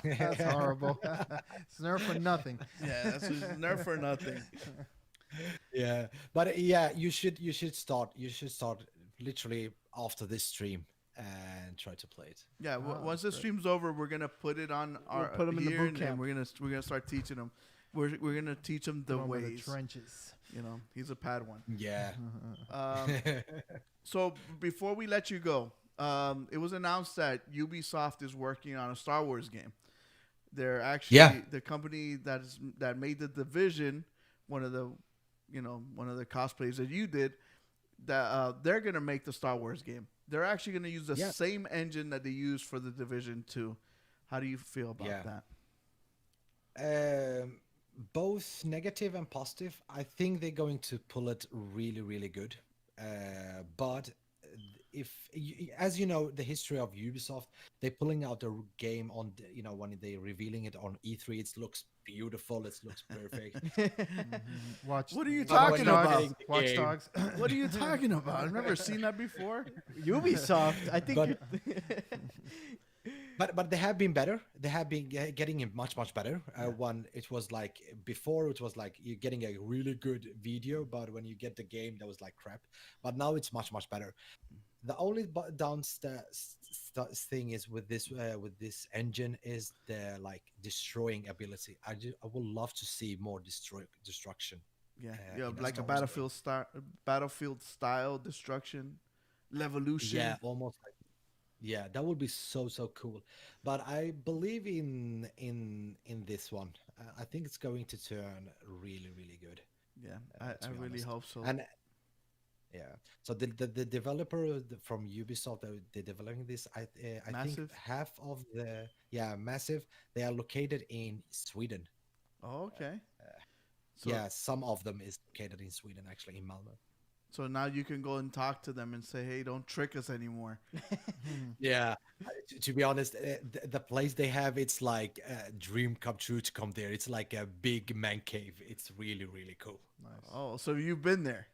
That's horrible. It's Nerf for nothing. Yeah, that's just Nerf for nothing. Yeah, but yeah, you should start literally after this stream and try to play it. Yeah, once the stream's over, we're gonna put it on our put 'em in the here, boot and camp. we're gonna start teaching him. We're gonna teach him the Over the ways. trenches. You know, he's a Padawan. Yeah. So before we let you go, it was announced that Ubisoft is working on a Star Wars game. They're actually the company that made the Division, one of the cosplays that you did. That they're gonna make the Star Wars game. They're actually gonna use the same engine that they used for the Division 2. How do you feel about that? Both negative and positive. I think they're going to pull it really, really good. But as you know, the history of Ubisoft, they're pulling out a game on, when they're revealing it on E3, it looks beautiful, it looks perfect. Watch. What are you Watch talking Dogs. about? Watch Dogs. What are you talking about? I've never seen that before. Ubisoft. I think. But they have been better. They have been getting it much better. One, it was like before, it was like you're getting a really good video, but when you get the game, that was like crap. But now it's much better. The only thing is with this engine is the like destroying ability. I would love to see more destruction. Yeah, in a like a Star Wars battlefield style destruction, levolution. Yeah, almost. Yeah, that would be so cool. But I believe in this one. I think it's going to turn really good. Yeah, I be really honest. hope so. And yeah, so the developer from Ubisoft, they're developing this. I think Massive? half of Massive. They are located in Sweden. Oh, okay. So, Yeah, some of them is located in Sweden, actually in Malmö. So now you can go and talk to them and say, "Hey, don't trick us anymore." Yeah, to be honest, the place they have, it's like a dream come true to come there. It's like a big man cave. It's really cool. Nice. Oh, so you've been there?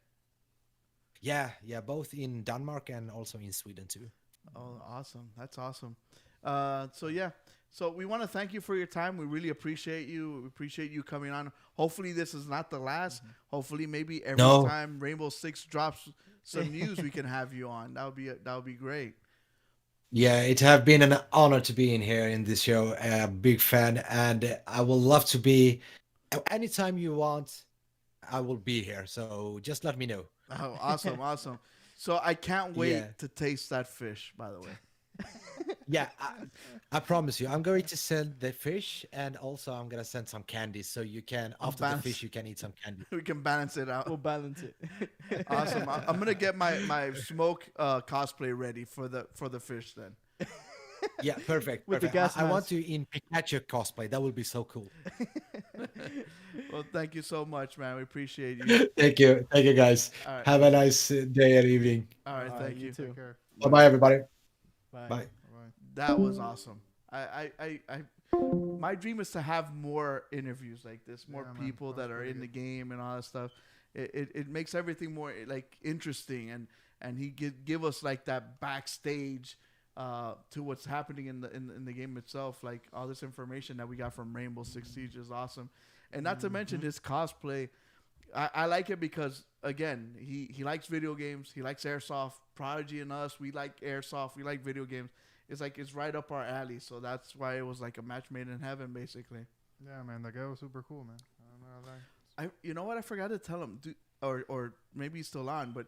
Yeah, both in Denmark and also in Sweden too. Oh, awesome! That's awesome. So we want to thank you for your time. We really appreciate you. We appreciate you coming on. Hopefully this is not the last. Hopefully maybe every time Rainbow Six drops some news, we can have you on. That would be great. Yeah, it have been an honor to be in here in this show. Big fan, and I will love to be anytime you want. I will be here. So just let me know. Oh, awesome. So I can't wait to taste that fish, by the way. Yeah, I promise you, I'm going to send the fish, and also I'm gonna send some candy, so you can after the fish you can eat some candy. We can balance it out. We'll balance it. Awesome. I'm gonna get my smoke cosplay ready for the fish then. Yeah, perfect. With the perfect. gas I want mask. to in Pikachu cosplay. That would be so cool. Well, thank you so much, man. We appreciate you. Thank you, guys. All right. Have a nice day and evening. All right, thank you. too. Take care. Bye, everybody. Bye. Bye. Bye. That was awesome. My dream is to have more interviews like this, more Yeah, man. people That was that are pretty in the good. game and all that stuff. It makes everything more like interesting, and he give us like that backstage to what's happening in the game itself. Like all this information that we got from Rainbow Six Siege is awesome, and not to mention his cosplay. I like it because again he likes video games. He likes airsoft. Prodigy and us, we like airsoft. We like video games. It's right up our alley. So that's why it was like a match made in heaven, basically. Yeah, man, that guy was super cool, man. I don't know how that. You know what? I forgot to tell him, or maybe he's still on, but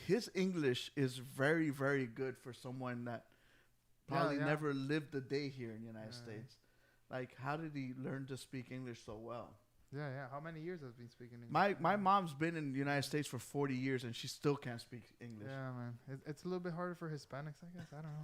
his English is very, very good for someone that probably Yeah. never lived a day here in the United Yeah. States. Like, how did he learn to speak English so well? Yeah, yeah. How many years has been speaking English? My mom's been in the United States for 40 years and she still can't speak English. Yeah, man. It's a little bit harder for Hispanics, I guess. I don't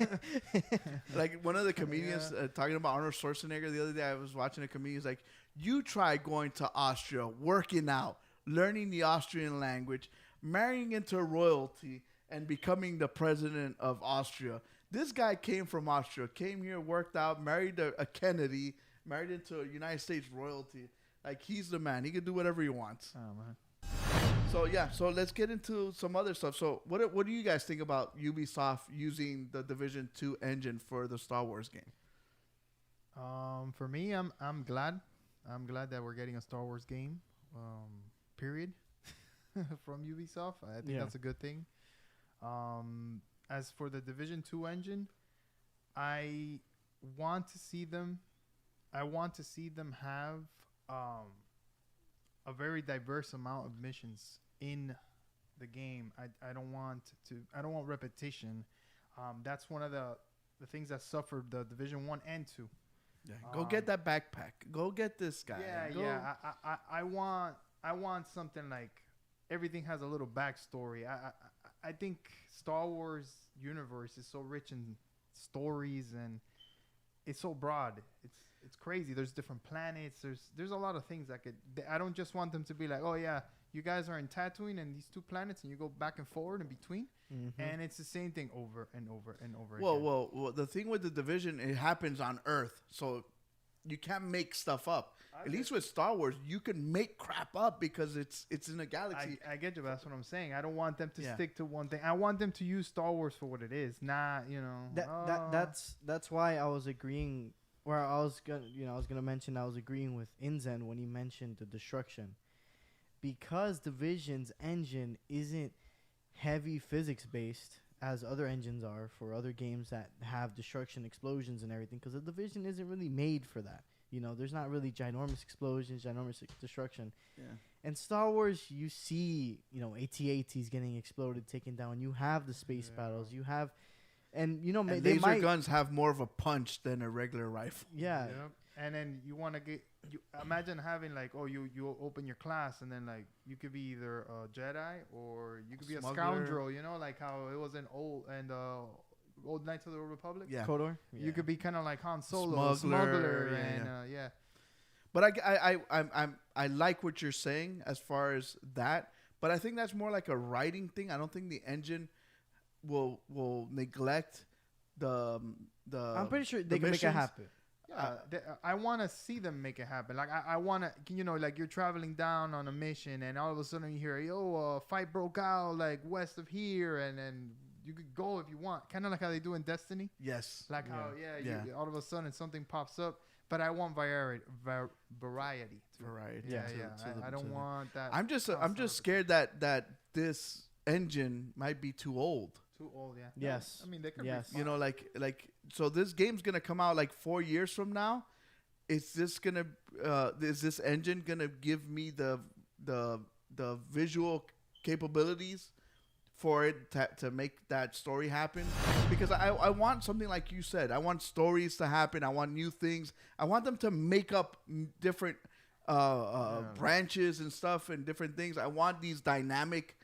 know. Like one of the comedians talking about Arnold Schwarzenegger the other day, I was watching a comedian. He's like, you try going to Austria, working out, learning the Austrian language, marrying into royalty, and becoming the president of Austria. This guy came from Austria, came here, worked out, married a Kennedy, married into a United States royalty. Like, he's the man. He can do whatever he wants. Oh, man. So, yeah. So, let's get into some other stuff. So, what do you guys think about Ubisoft using the Division 2 engine for the Star Wars game? For me, I'm glad. I'm glad that we're getting a Star Wars game, period, from Ubisoft. I think that's a good thing. As for the Division 2 engine, I want to see them have a very diverse amount of missions in the game. I don't want repetition. That's one of the things that suffered the Division 1 and 2. Yeah, go get that backpack. Go get this guy. I want something like everything has a little backstory. I think Star Wars universe is so rich in stories and it's so broad. It's crazy. There's different planets. There's a lot of things that I don't just want them to be like, oh yeah, you guys are in Tatooine and these 2 planets and you go back and forward in between, and it's the same thing over and over and over again. Well, the thing with the Division, it happens on Earth, so you can't make stuff up. At least with Star Wars, you can make crap up because it's in a galaxy. I get you, but that's what I'm saying. I don't want them to stick to one thing. I want them to use Star Wars for what it is, not That's why I was agreeing. Where I was gonna mention I was agreeing with Inzzen when he mentioned the destruction, because Division's engine isn't heavy physics based as other engines are for other games that have destruction, explosions, and everything. Because the Division isn't really made for that. There's not really ginormous explosions, ginormous destruction. Yeah. And Star Wars, you see, AT-ATs getting exploded, taken down. You have the space battles. You have, and they laser might guns have more of a punch than a regular rifle. Yeah. Yep. And then you want to imagine having like, you open your class and then like you could be either a Jedi or you could be a scoundrel, like how it was in old Knights of the Old Republic. Yeah. KOTOR. Yeah. You could be kind of like Han Solo, smuggler, and. But I like what you're saying as far as that, but I think that's more like a writing thing. I don't think the engine will neglect the. I'm pretty sure they can make it happen. I want to see them make it happen. Like I want to, like you're traveling down on a mission and all of a sudden you hear, a fight broke out like west of here, and then you could go if you want, kind of like how they do in Destiny. Yes. Like how all of a sudden something pops up, but I want variety. Variety. Yeah. I don't want that. I'm just scared that this engine might be too old. Too old, yeah. Yes. I mean, they could be so this game's gonna come out like 4 years from now. Is this engine gonna give me the visual capabilities for it to make that story happen? Because I want something like you said. I want stories to happen. I want new things. I want them to make up different branches and stuff and different things. I want these dynamic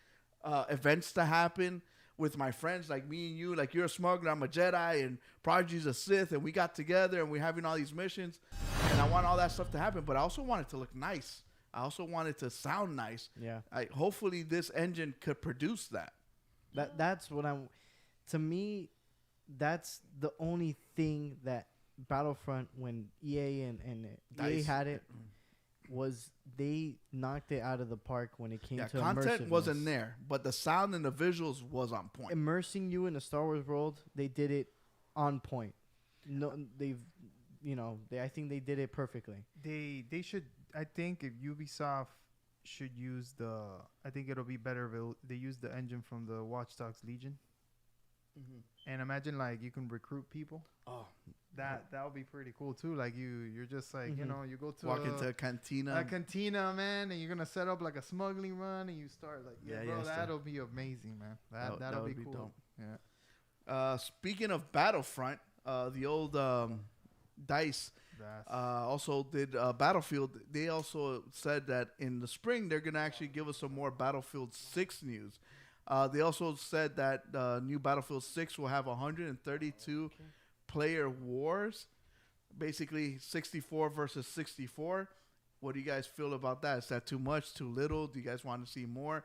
events to happen with my friends, like me and you. Like, you're a smuggler, I'm a Jedi, and Prodigy's a Sith, and we got together and we're having all these missions, and I want all that stuff to happen. But I also want it to look nice. I also want it to sound nice. Yeah. Hopefully this engine could produce that. That's what I'm. To me, that's the only thing that Battlefront, when EA and EA had it, was they knocked it out of the park when it came to content wasn't there, but the sound and the visuals was on point. Immersing you in a Star Wars world, they did it on point. No, I think they did it perfectly. They should. I think if Ubisoft should use I think it'll be better if they use the engine from the Watch Dogs Legion. Mm-hmm. And imagine like you can recruit people. Oh, that would be pretty cool too. Like you're just like you go to into a cantina, man, and you're gonna set up like a smuggling run, and you start like that'll be amazing, man. That'll be cool. Dope. Yeah. Speaking of Battlefront, the old DICE, That's Also did Battlefield. They also said that in the spring they're gonna actually give us some more Battlefield 6 news. They also said that new Battlefield 6 will have 132 player wars, basically 64 versus 64. What do you guys feel about that? Is that too much, too little? Do you guys want to see more?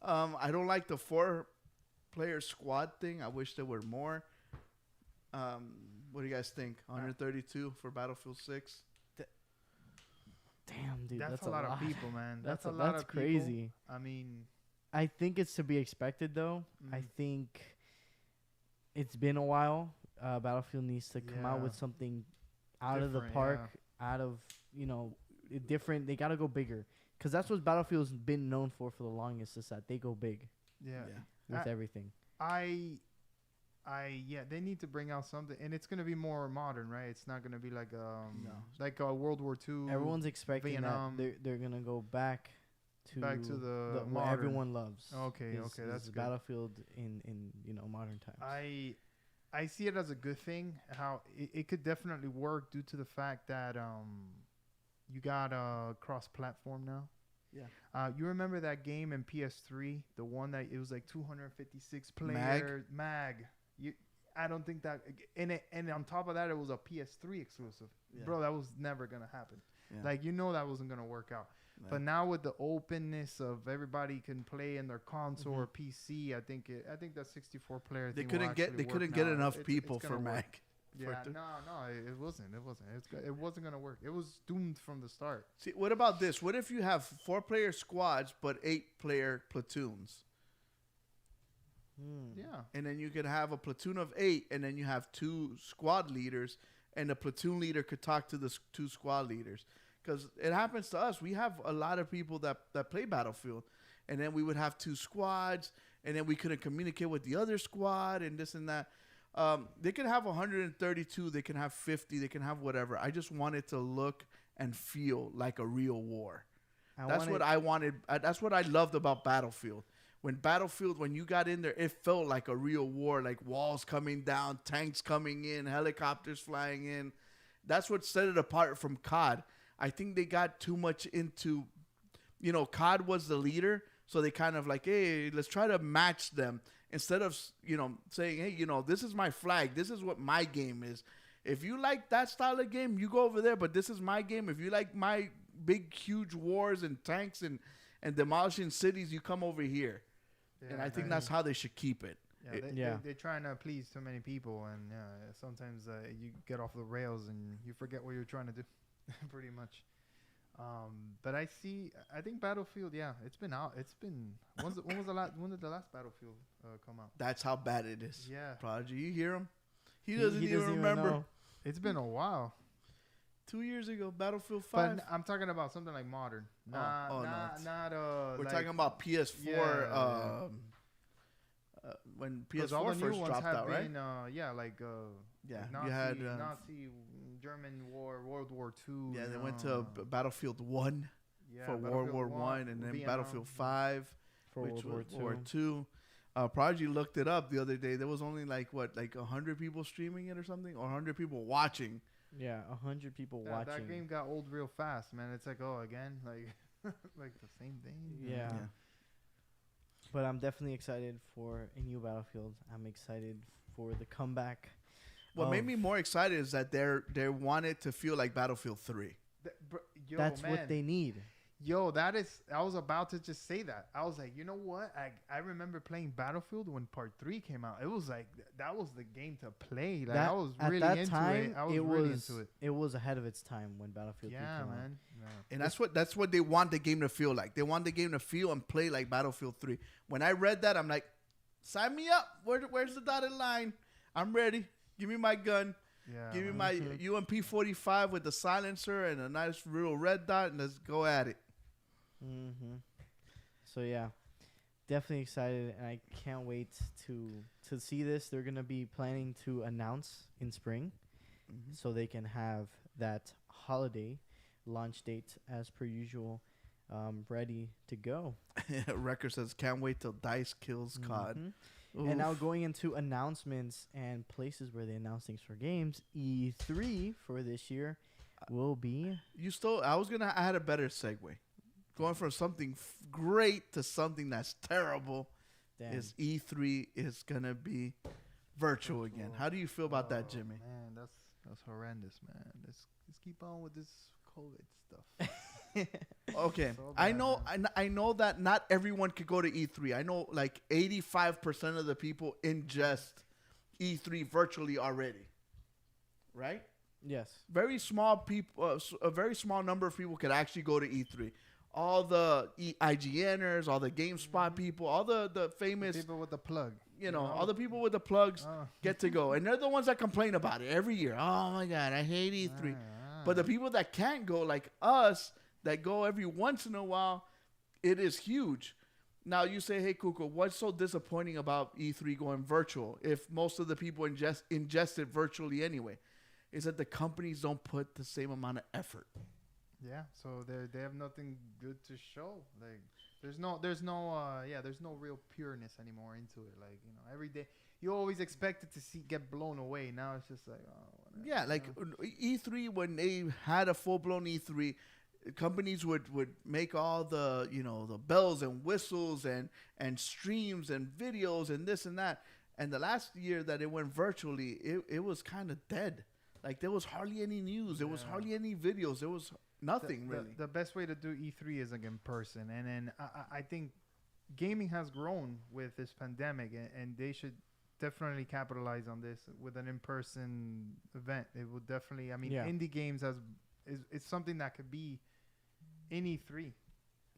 I don't like the 4-player squad thing. I wish there were more. What do you guys think? 132 for Battlefield 6? Damn, dude, that's a lot of people, man. That's a lot that's of people. crazy. I mean, I think it's to be expected, though. I Mm. think it's been a while. Battlefield needs to come out with Yeah. something out of the Different, park, out of, different. They got to go bigger. Because that's what Battlefield's been known for the longest, is that they go big yeah. with I- everything. Yeah, they need to bring out something, and it's gonna be more modern, right? It's not gonna be like No. like a World War II. Everyone's expecting Vietnam. that they're going to go back to the what modern. everyone loves. Okay, is- okay, is that's good. Battlefield in modern times. I see it as a good thing. How it could definitely work due to the fact that you got cross-platform now. Yeah. You remember that game in PS3, the one that it was like 256 player mag. I don't think that, and on top of that, it was a PS3 exclusive. Yeah. Bro, that was never gonna happen. Yeah. Like, that wasn't gonna work out. Yeah. But now with the openness of everybody can play in their console or PC, I think that 64 player They thing couldn't get enough people for gonna work. Mac. Yeah, for no, it wasn't. It wasn't gonna work. It was doomed from the start. See, what about this? What if you have 4-player squads but 8-player platoons? Yeah, And then you could have a platoon of 8, and then you have 2 squad leaders, and the platoon leader could talk to the 2 squad leaders. Because it happens to us. We have a lot of people that play Battlefield, and then we would have 2 squads, and then we couldn't communicate with the other squad, and this and that. They could have 132, they can have 50, they can have whatever. I just want it to look and feel like a real war. That's what I wanted. That's what I loved about Battlefield. When you got in there, it felt like a real war, like walls coming down, tanks coming in, helicopters flying in. That's what set it apart from COD. I think they got too much into, COD was the leader, so they kind of like, hey, let's try to match them instead of, saying, hey, this is my flag. This is what my game is. If you like that style of game, you go over there, but this is my game. If you like my big, huge wars and tanks and demolishing cities, you come over here. yeah, And I think that's how they should keep it. They're trying to please too many people, and sometimes you get off the rails and you forget what you're trying to do, pretty much. But I think Battlefield, it's been out. When did the last Battlefield come out? That's how bad it is. Yeah. Prodigy, you hear him? He doesn't even remember. know. It's been a while. 2 years ago, Battlefield 5. But I'm talking about something like modern. No, we're like, talking about PS4. Yeah. When 'cause all PS4 the new first ones dropped have out, right? been, like you had Nazi German War, World War II. they went to Battlefield 1 for World War One, and then Vietnam. Battlefield 5, For which World was War World War 2. Prodigy looked it up the other day. There was only like 100 people streaming it or something, or 100 people watching. Yeah, 100 people watching. That game got old real fast, man. It's like, again, like like the same thing. Yeah. But I'm definitely excited for a new Battlefield. I'm excited for the comeback. What made me more excited is that they want it to feel like Battlefield 3. That's what they need. Yo, I was about to just say that. I was like, you know what? I remember playing Battlefield when Part 3 came out. It was like, that was the game to play. Like, I was really into it. I was really into it. It was ahead of its time when Battlefield 3 came out. Man. Yeah. And that's what they want the game to feel like. They want the game to feel and play like Battlefield 3. When I read that, I'm like, sign me up. Where's the dotted line? I'm ready. Give me my gun. Yeah, Give me man. my UMP 45 with the silencer and a nice real red dot, and let's go at it. Mm-hmm. So yeah, definitely excited, and I can't wait to see this. They're gonna be planning to announce in spring, so they can have that holiday launch date as per usual, ready to go. Record says, can't wait till DICE kills COD. Mhm. And now going into announcements and places where they announce things for games, E3 for this year. will be. You stole. I had a better segue. Going from something great to something that's terrible. Damn. Is E3 is gonna be virtual again. How do you feel about that, Jimmy? Man, that's horrendous, man. Let's keep on with this COVID stuff. Okay, So I bad, know. man. I know that not everyone could go to E3. I know like 85% of the people ingest E3 virtually already. Right? Yes. Very small people. A very small number of people could actually go to E3. All the IGNers, all the GameSpot people, all the famous, People with the plug. all the people with the plugs Oh. get to go, and they're the ones that complain about it every year. Oh my God, I hate E3. But the people that can't go, like us, that go every once in a while, it is huge. Now you say, hey, Kuko, what's so disappointing about E3 going virtual if most of the people ingest it virtually anyway? Is that the companies don't put the same amount of effort. Yeah, so they have nothing good to show. Like there's no real pureness anymore into it. Like every day you always expect it to get blown away. Now it's just like whatever, Yeah, like E3 when they had a full blown E3, companies would make all the the bells and whistles and streams and videos and this and that. And the last year that it went virtually, it was kind of dead. Like there was hardly any news. There was hardly any videos. There was nothing really. The best way to do E3 is like in person, and then I think gaming has grown with this pandemic, and they should definitely capitalize on this with an in-person event. It would definitely. I mean, Yeah. indie games is something that could be in E3.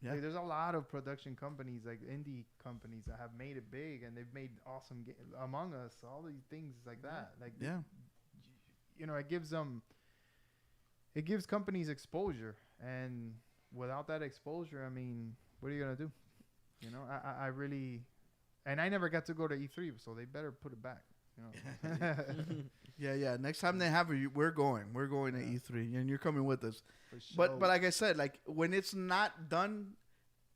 Yeah. Like, there's a lot of production companies, like indie companies, that have made it big, and they've made awesome Among Us, all these things like that. Like Yeah. it gives companies exposure, and without that exposure, I mean, what are you gonna do? I really, and I never got to go to E3, so they better put it back. Yeah. Next time they have it, we're going to E3, and you're coming with us. For sure. But like I said, like when it's not done,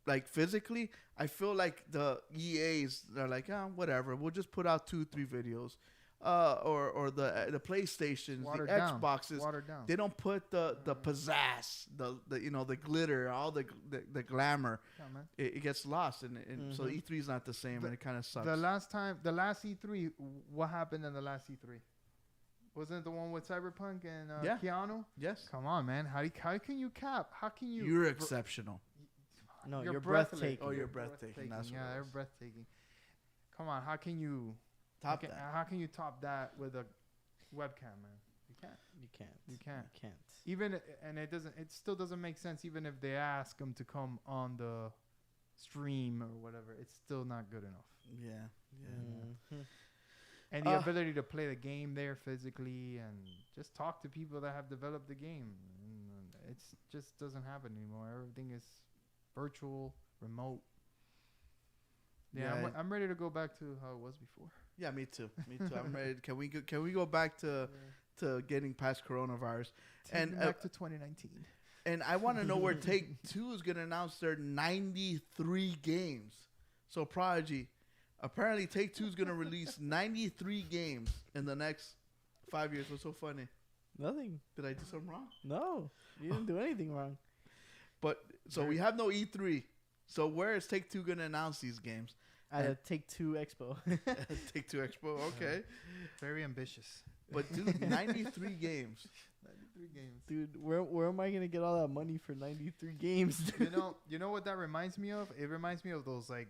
like physically, I feel like the EAs they're like, whatever, we'll just put out 2-3 videos, or the PlayStations, Watered the down. Xboxes. Watered down. They don't put the pizzazz, the glitter, all the glamour. Yeah, man. It gets lost, and so E3 is not the same, and it kind of sucks. The last E3, what happened in the last E3? Wasn't it the one with Cyberpunk and Yeah. Keanu? Yes, Come on, man. How can you cap? How can you? you're exceptional. No, You're you're breathtaking. breathtaking. Oh, you're breathtaking. That's Yeah, what it they're was. breathtaking. Come on, how can you Top that. How can you top that with a webcam, man? You can't. You can't. You can't. You can't. Even and it still doesn't make sense. Even if they ask them to come on the stream or whatever, it's still not good enough. Yeah. Mhm. And the ability to play the game there physically and just talk to people that have developed the game, it just doesn't happen anymore. Everything is virtual, remote. Yeah, Yeah. I'm ready to go back to how it was before. Yeah, me too. I'm ready. Can we go back to getting past coronavirus? And And, back to 2019. And I want to know where Take Two is going to announce their 93 games. So Prodigy, apparently Take Two is going to release 93 games in the next 5 years. What's so funny? Nothing. Did I do something wrong? No, you didn't do anything wrong. But so we have no E3. So where is Take Two going to announce these games? At a And- Take-Two Expo. Take Two Expo. Okay. Very ambitious. But dude, 93 games. 93 games. Dude, where am I gonna get all that money for 93 games? You know what that reminds me of? It reminds me of those like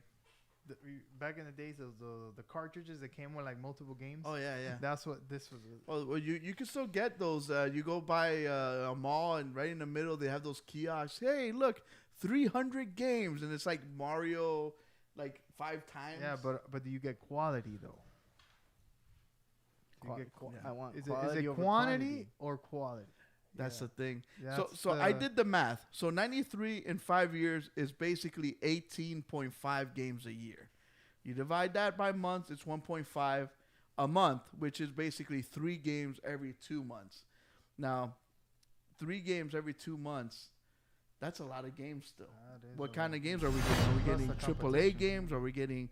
back in the days of the cartridges that came with like multiple games. Oh yeah. That's what this was. Well, you can still get those. You go by a mall, and right in the middle they have those kiosks. Hey, look, 300 games, and it's like Mario, like 5 times. Yeah, but do you get quality though? You Qua- get yeah. I want is quality it over quantity quantity. or quality? That's Yeah. the thing. That's So I did the math. So 93 in 5 years is basically 18.5 games a year. You divide that by months, it's 1.5 a month, which is basically 3 games every 2 months. Now, 3 games every 2 months, that's a lot of games still. That is What a kind lot. of games are we getting? Are we Plus getting the AAA competition. games? Are we getting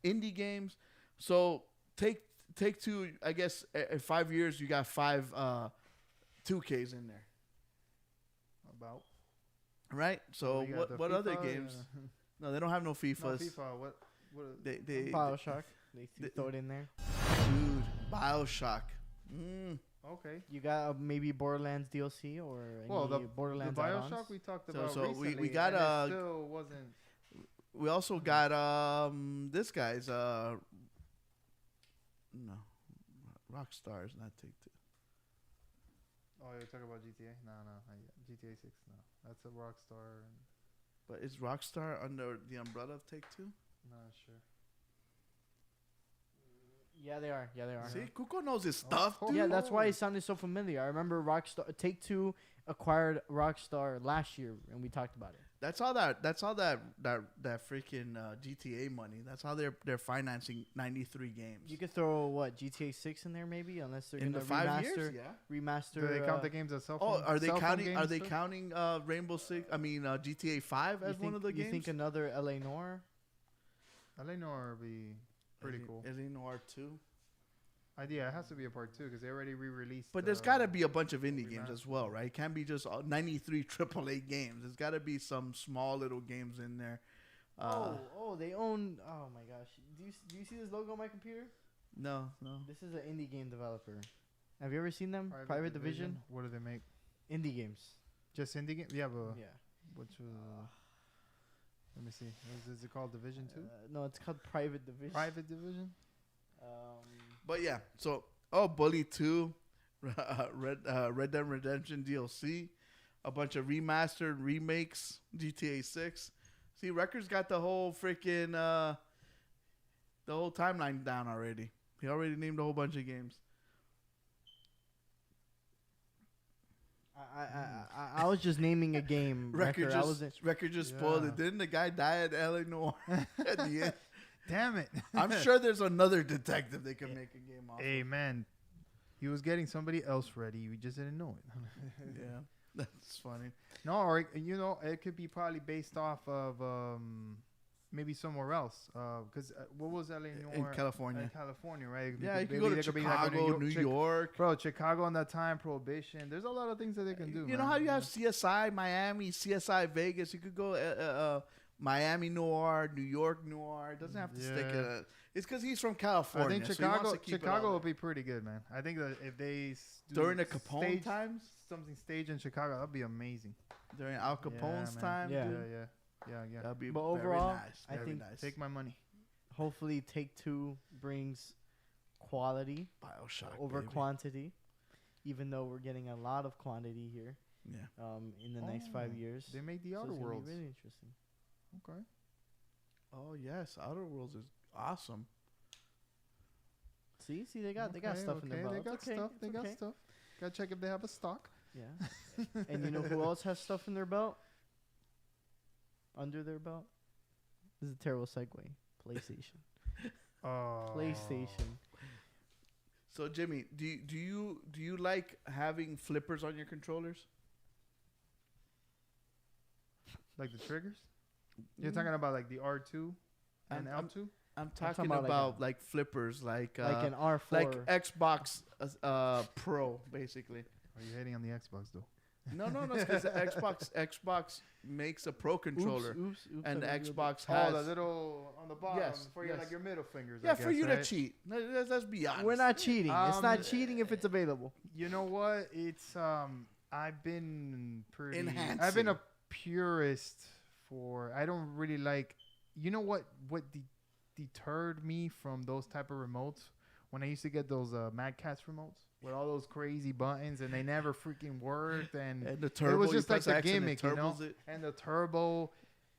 indie games? So Take Two, I guess in 5 years you got 5 2Ks in there. About. right? So We got the what other FIFA, games? No, they don't have no No, FIFAs. FIFA. What? They Bioshock. They they- throw it in there. dude, BioShock. Mm. Okay. You got maybe Borderlands DLC or any Well, the Borderlands Bioshock add-ons? we talked So- about so we recently. got, and it still wasn't. We also got this guy's no, Rockstar is not Take Two. Oh, you're talking about GTA? No, not yet. GTA 6. No, that's a Rockstar. But is Rockstar under the umbrella of Take Two? Not sure. Yeah, they are. Yeah, they are. See, Kuko knows his stuff, Oh, dude. Yeah, that's why it sounded so familiar. I remember Rockstar Take Two acquired Rockstar last year, and we talked about it. That's all that freaking GTA money. That's how they're financing 93 games. You could throw what GTA 6 in there maybe, unless they're in gonna the 5 remaster. years, yeah. Remaster. Do they count the games as cell Oh, phone? are they cell phone counting? Are games they too? counting Rainbow Six? I mean GTA 5 as one of the You games. think another LA Noir? LA Noir would be pretty cool. LA Noir 2. Yeah, it has to be a part 2 because they already re-released. But there's got to be a bunch of indie games remaster. as well, right? It can't be just 93 AAA games. There's got to be some small little games in there. They own. Oh my gosh, do you see this logo on my computer? No. This is an indie game developer. Have you ever seen them? Private Division. What do they make? Indie games. Just indie games? Yeah, but Yeah. which let me see. Is it called Division 2? No, it's called Private Division. Private Division? But yeah, so Bully 2, Red Dead Redemption DLC, a bunch of remastered remakes, GTA 6. See, Records got the whole freaking the whole timeline down already. He already named a whole bunch of games. I was just naming a game. Record I wasn't. just spoiled Yeah. it. Didn't the guy die at Eleanor at the end? Damn it. I'm sure there's another detective they can make a game off. Hey, man. He was getting somebody else ready. We just didn't know it. Yeah, that's funny. No, or, it could be probably based off of maybe somewhere else. Because what was LA Noir? In California. In California, right? Yeah, you can go to There could be like a Chicago, New York. Bro, Chicago on that time, Prohibition. There's a lot of things that they can do. You know how you have CSI Miami, CSI Vegas. You could go Miami Noir, New York Noir. It doesn't have to stick Yeah. at a. It's because he's from California. I think so he wants Chicago to keep it Chicago all would be pretty good, man. I think that if they do during the Capone stage- times, something staged in Chicago, that'd be amazing. during Al Capone's man. time. Yeah. dude, Yeah. that'd be But very overall, nice. I very think nice. Take my money. Hopefully, Take Two brings quality BioShock over baby. quantity. Even though we're getting a lot of quantity here, Yeah. in the next 5 Oh, years. They made the So Outer it's gonna be Worlds. really interesting. Okay. Oh yes, Outer Worlds is awesome. See, they got stuff in their belt. They got It's okay, stuff. it's They got okay. stuff. Gotta check if they have a stock. Yeah. And you know who else has stuff in their belt? Under their belt? This is a terrible segue. PlayStation. Oh. PlayStation. So Jimmy, do you like having flippers on your controllers? Like the triggers? You're talking about like the R2 and I'm- L2? I'm talking about about, like like flippers, like like an R4. like Xbox Pro, basically. Are you hating on the Xbox though? No, because Xbox makes a Pro controller, Oops, and the I revealed Xbox Oh, has. the little on the bottom Yes, for your yes. like your middle fingers. Yeah, I for guess, you right? to cheat. Let's be honest. it. We're not cheating. It's not Um, cheating if it's available. You know what? It's I've been pretty. I've Enhancing. been a purist for. I don't really like. You know what? What deterred me from those type of remotes when I used to get those Mad Cats remotes with all those crazy buttons and they never freaking worked and And the turbo. it was you just like press the X and it gimmick, you know. turbos it. And the turbo.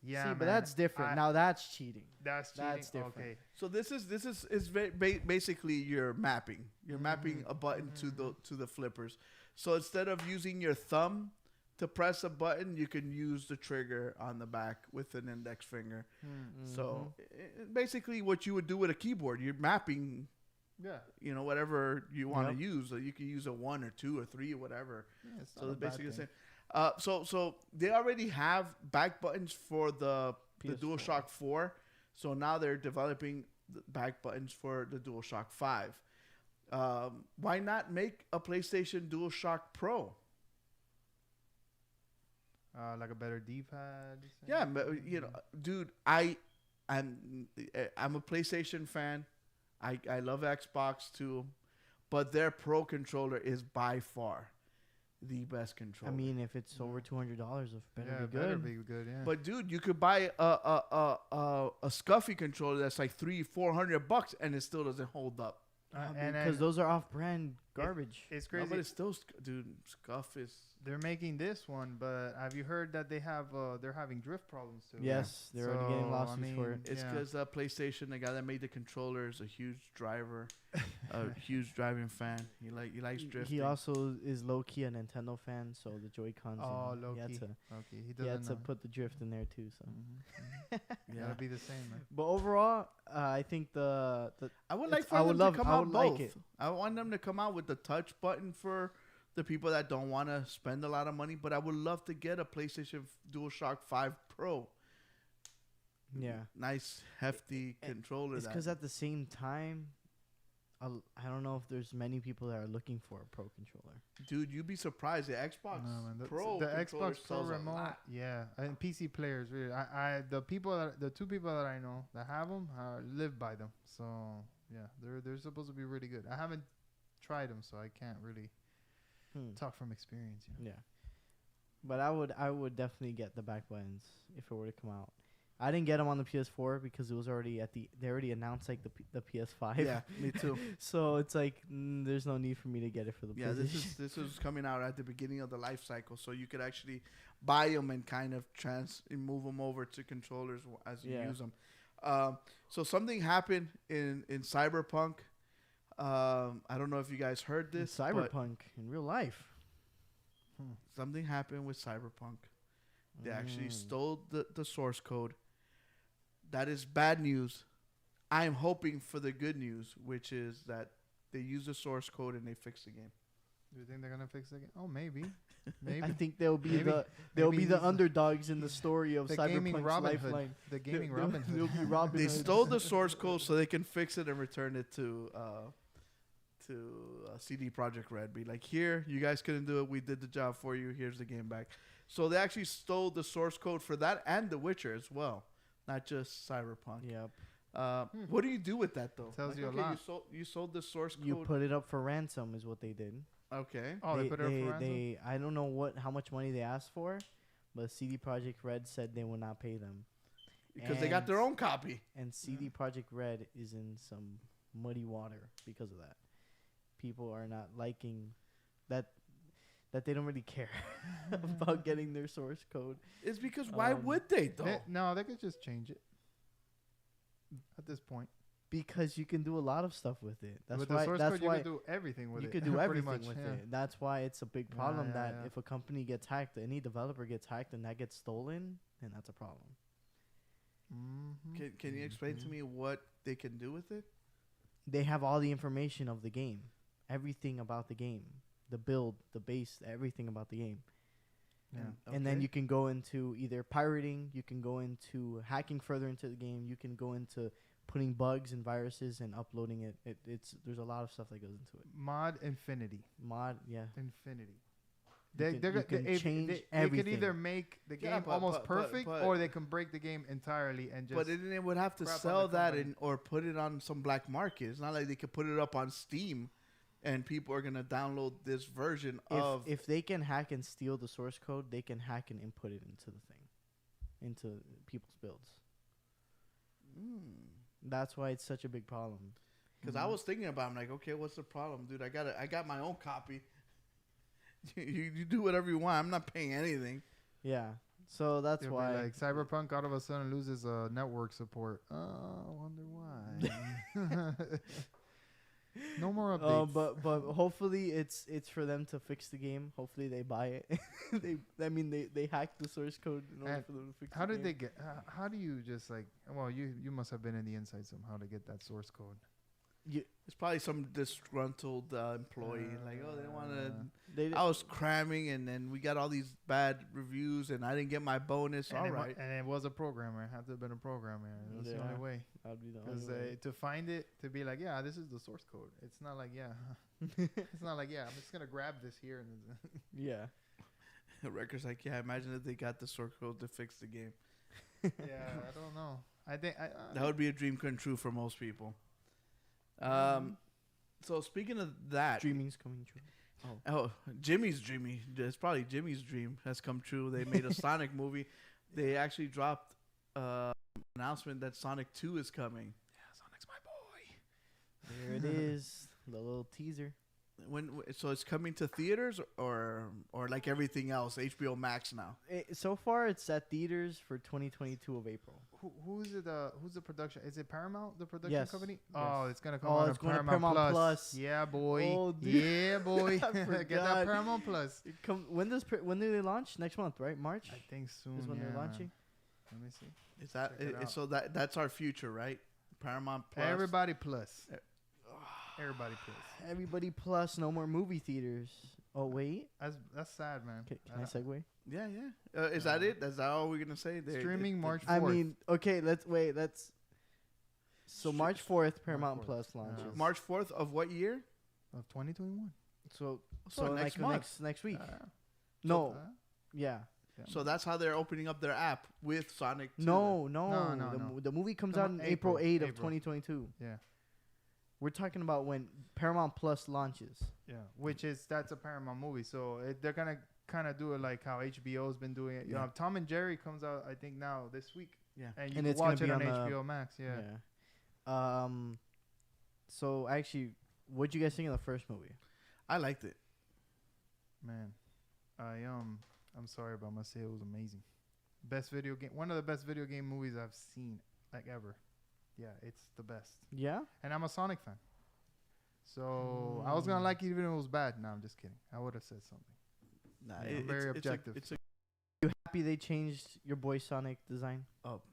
Yeah, See, man. but that's different. Now that's cheating. That's cheating. that's different. Okay. So this is basically your mapping. You're mapping a button to the flippers. So instead of using your thumb to press a button, you can use the trigger on the back with an index finger. So basically, what you would do with a keyboard, you're mapping, Yeah. whatever you want to Yep. use. So you can use a 1 or 2 or 3 or whatever. Yeah, it's So not a it's bad basically the thing. same. So they already have back buttons for the PS4. DualShock 4. So now they're developing the back buttons for the DualShock 5. Why not make a PlayStation DualShock Pro? Like a better D-pad. Yeah, but, you know, dude, I'm a PlayStation fan. I love Xbox too, but their Pro controller is by far the best controller. I mean, if it's over $200, it better Yeah, be it better good. be good. Yeah. But dude, you could buy a scuffy controller that's like $300-400 and it still doesn't hold up. And Because those are off-brand garbage. it's No, crazy. but it's still, dude, scuff is. They're making this one, but have you heard that they're having drift problems too? Yes, they're already getting So, I lawsuits for it. mean, It's yeah. because PlayStation, the guy that made the controller, is a huge driver, a huge driving fan. He likes drifting. He also is low-key a Nintendo fan, so the Joy-Cons. Oh, you know, he had low-key. to, Okay, he he doesn't had to know. put the drift in there too. So, Yeah. Gotta be the same, man. but overall, I think the I would like It's- for I them would to love- come I out would like both. it. I want them to come out with the touch button for the people that don't want to spend a lot of money. But I would love to get a PlayStation DualShock 5 Pro. yeah. Nice hefty controller. It's that- because at the same time, I don't know if there's many people that are looking for a pro controller. dude, you'd be surprised. The Xbox No, man, Pro, the controller Xbox Pro sells a remote, lot. yeah, and PC players. Really, the two people that I know that have them live by them. So yeah, they're supposed to be really good. I haven't tried them, so I can't really talk from experience. You know? Yeah, but I would definitely get the back buttons if it were to come out. I didn't get them on the PS4 because it was already they already announced like the PS5. Yeah, me too. So it's like there's no need for me to get it for the Yeah, PlayStation. this is coming out at the beginning of the life cycle, so you could actually buy them and kind of move them over to controllers as you Yeah. use them. So something happened in Cyberpunk. I don't know if you guys heard In this. but Cyberpunk in real life. something happened with Cyberpunk. They actually Mm. stole the source code. That is bad news. I'm hoping for the good news, which is that they use the source code and they fix the game. Do you think they're gonna fix it again? Oh, maybe, maybe. I think they'll be Maybe- they'll maybe be the he's underdogs in the story of the gaming Cyberpunk's Robin Hood. lifeline. The gaming They'll- Robin they'll Hood. be Robin They Hood. stole the source code so they can fix it and return it to CD Projekt Red. Be like, here, you guys couldn't do it. We did the job for you. Here's the game back. So they actually stole the source code for that and The Witcher as well, not just Cyberpunk. Yep. What do you do with that though? Tells you a okay, lot. You sold the source code. You put it up for ransom is what they did. Okay. Oh, they put it up for ransom? I don't know how much money they asked for, but CD Projekt Red said they will not pay them. Because they got their own copy. And CD Projekt Red is in some muddy water because of that. People are not liking that they don't really care about getting their source code. It's because why Um, would they though? No, they could just change it. At this point, Because you can do a lot of stuff with it. That's with why. the source That's code, you why could do everything with you it. could do pretty everything much, with yeah. it. That's why it's a big problem Yeah, that yeah. if a company gets hacked, any developer gets hacked, and that gets stolen, then that's a problem. Mhm. Can you explain to me what they can do with it? They have all the information of the game, everything about the game, the build, the base, everything about the game. Yeah. And then Okay. you can go into either pirating, you can go into hacking further into the game, you can go into putting bugs and viruses and uploading it. There's a lot of stuff that goes into it. Mod Infinity. Infinity. They can- they're you go- can they, if change they could everything. either make the Yeah, game but- almost but- perfect, but- or they can break the game entirely and just. But then they would have to crap on sell the that company. or put it on some black market. It's not like they could put it up on Steam and people are gonna download this version of. If they can hack and steal the source code, they can hack and input it into the thing, into people's builds. That's why it's such a big problem. Because I was thinking about, I'm like, okay, what's the problem, dude? I got my own copy. you do whatever you want. I'm not paying anything. Yeah. So that's It'll be why. like Cyberpunk all of a sudden loses network support. I wonder why. No more updates. but hopefully it's for them to fix the game. Hopefully they buy it. they hacked the source code in order And for them to fix. How the did game. they get? How do you just like? Well, you must have been in the inside somehow to get that source code. It's probably some disgruntled employee. Like, oh, they want to. They I was cramming, and then we got all these bad reviews, and I didn't get my bonus. All right. And it was a programmer. It had to have been a programmer. That's the Yeah. only way. That'd be the Because only way. to find it, to be like, yeah, this is the source code. It's not like, yeah. It's not like, yeah, I'm just going to grab this here. And Yeah. Records like, yeah, imagine if they got the source code to fix the game. Yeah, I don't know. I think That would be a dream come true for most people. Mhm. So speaking of that, Dreaming's coming true. oh, Jimmy's dreamy. It's probably Jimmy's dream has come true. They made a Sonic movie. They actually dropped announcement that Sonic 2 is coming. yeah, Sonic's my boy. There it is. The little teaser. So it's coming to theaters or like everything else, HBO Max now. So far, it's at theaters for 2022 of April. Who's it? Who's the production? Is it Paramount, the production Yes. company? Yes. Oh, it's gonna come Oh, on it's to going to Paramount, Paramount Plus. Plus. Yeah, boy. Oh, dude. Yeah, boy. I Get that forgot. Paramount Plus. When do they launch? Next month, right? March I think soon. is when yeah, they're man. launching. Let me see. Is that Check it out. so that's our future, right? Paramount Plus. Everybody Plus. Everybody Plus. Everybody Plus. No more movie theaters. Oh wait. That's sad, man. Can I segue? Yeah, yeah. Is that it? Is that all we're gonna say? Streaming March 4th. I mean, okay. Let's wait. Let's. So March 4th, Paramount 4th. Plus launches. March 4th of what year? Of 2021. So So next like month. next week. Uh, No. Yeah. yeah. So that's how they're opening up their app with Sonic 2. No. No. The movie comes Come out on, in April 8th of April. 2022. Yeah. We're talking about when Paramount Plus launches. Yeah. That's a Paramount movie, so they're gonna kind of do it like how HBO's been doing it. You Yeah. know, Tom and Jerry comes out I think now this week. Yeah. And you And can it's gonna watch it be on on the- HBO Max. Yeah. So actually, what'd you guys think of the first movie? I liked it. Man, I'm sorry, but I must say it was amazing. Best video game, one of the best video game movies I've seen like ever. Yeah, it's the best. Yeah. And I'm a Sonic fan, so I was gonna like it even if it was bad. No, I'm just kidding. I would have said something. Nah, Yeah, very objective. It's a You happy they changed your boy Sonic design? up.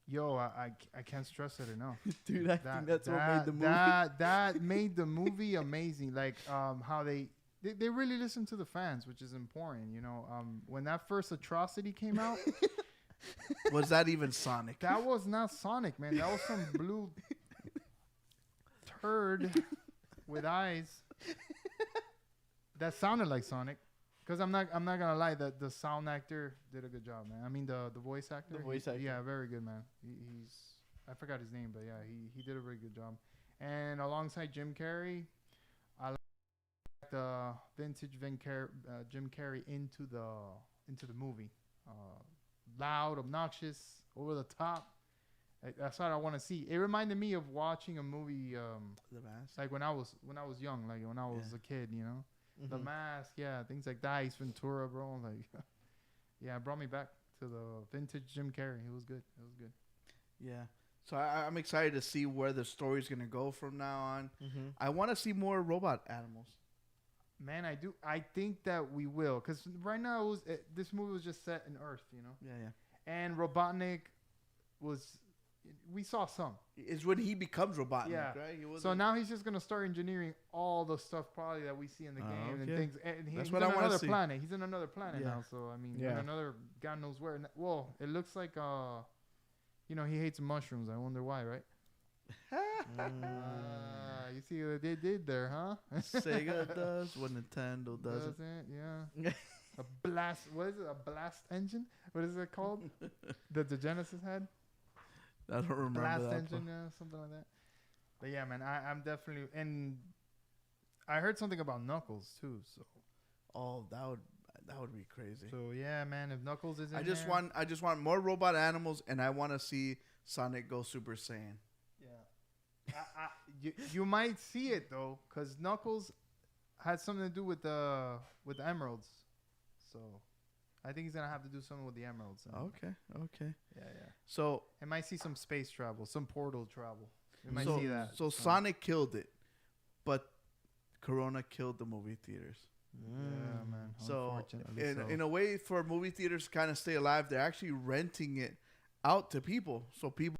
Yo, I can't stress it enough. Dude, I think that's what made the movie. That made the movie amazing. Like how they really listen to the fans, which is important. You know, when that first atrocity came out, Was that even Sonic? that was not Sonic, man. That was some blue turd with eyes that sounded like Sonic. Cause I'm not gonna lie, the sound actor did a good job, man. I mean the voice actor. The voice actor. Yeah, very good, man. He's I forgot his name, but yeah, he did a very good job. And alongside Jim Carrey, I like the vintage Jim Carrey into the movie. Loud, obnoxious, over the top. That's what I want to see. It reminded me of watching a movie, The Mask. like when I was young, like when I was Yeah. a kid, you know. The Mhm. Mask, yeah, things like that. Ace Ventura, bro. Like, yeah, it brought me back to the vintage Jim Carrey. It was good. It was good. Yeah. So I'm excited to see where the story's gonna go from now on. Mhm. I want to see more robot animals. Man, I do. I think that we will, cause right now this movie was just set in Earth, you know, Yeah, yeah. and Robotnik was. We saw some. It's when he becomes Robotnik, Yeah. right? He So wasn't- now he's just gonna start engineering all the stuff probably that we see in the Oh, game and okay. things. And That's he's what I on wanna another see. planet. He's in another planet Yeah. now. So I mean, Yeah. in another God knows where. Well, it looks like you know, he hates mushrooms. I wonder why, right? You see what they did there, huh? Sega does what Nintendo doesn't. Doesn't, yeah. A blast. What is it? A blast engine? What is it called? that the Genesis had? I don't remember Blast that. engine, something like that. But yeah, man, I'm definitely, and I heard something about Knuckles too. So Oh, that would be crazy. yeah, man, if Knuckles is in I just there, want more robot animals, and I want to see Sonic go Super Saiyan. yeah, you might see it though, because Knuckles had something to do with the emeralds. So I think he's gonna have to do something with the emeralds. and- Okay. Yeah. So It might see some space travel, some portal travel. We might so, see that. So Sonic killed it, but Corona killed the movie theaters. Yeah, man. So Unfortunately, so. in a way, for movie theaters to kind of stay alive, they're actually renting it out to people. So people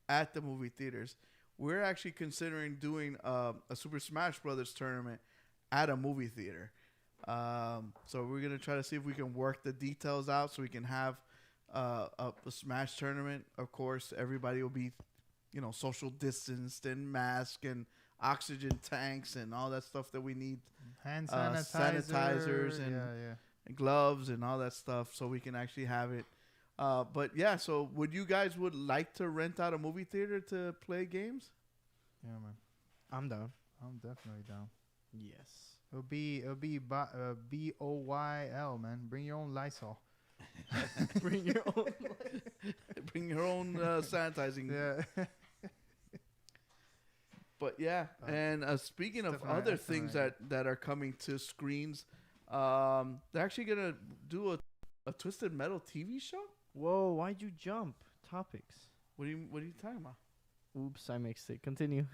at the movie theaters. We're actually considering doing a Super Smash Brothers tournament at a movie theater. So we're gonna try to see if we can work the details out so we can have a Smash tournament. Of course, everybody will be, social distanced and masked, and oxygen tanks and all that stuff that we need, Hand sanitizers and gloves and all that stuff, so we can actually have it. But yeah, so would you guys would like to rent out a movie theater to play games? Yeah, man. I'm down. I'm definitely down. Yes. It'll be BOYL, man. Bring your own Lysol. Bring your own. Bring your own sanitizing. Yeah. But yeah, and speaking of definitely- other that's things definitely- that are coming to screens, they're actually gonna do a Twisted Metal TV show. Whoa! Why'd you jump topics? What are you talking about? Oops, I mixed it. Continue.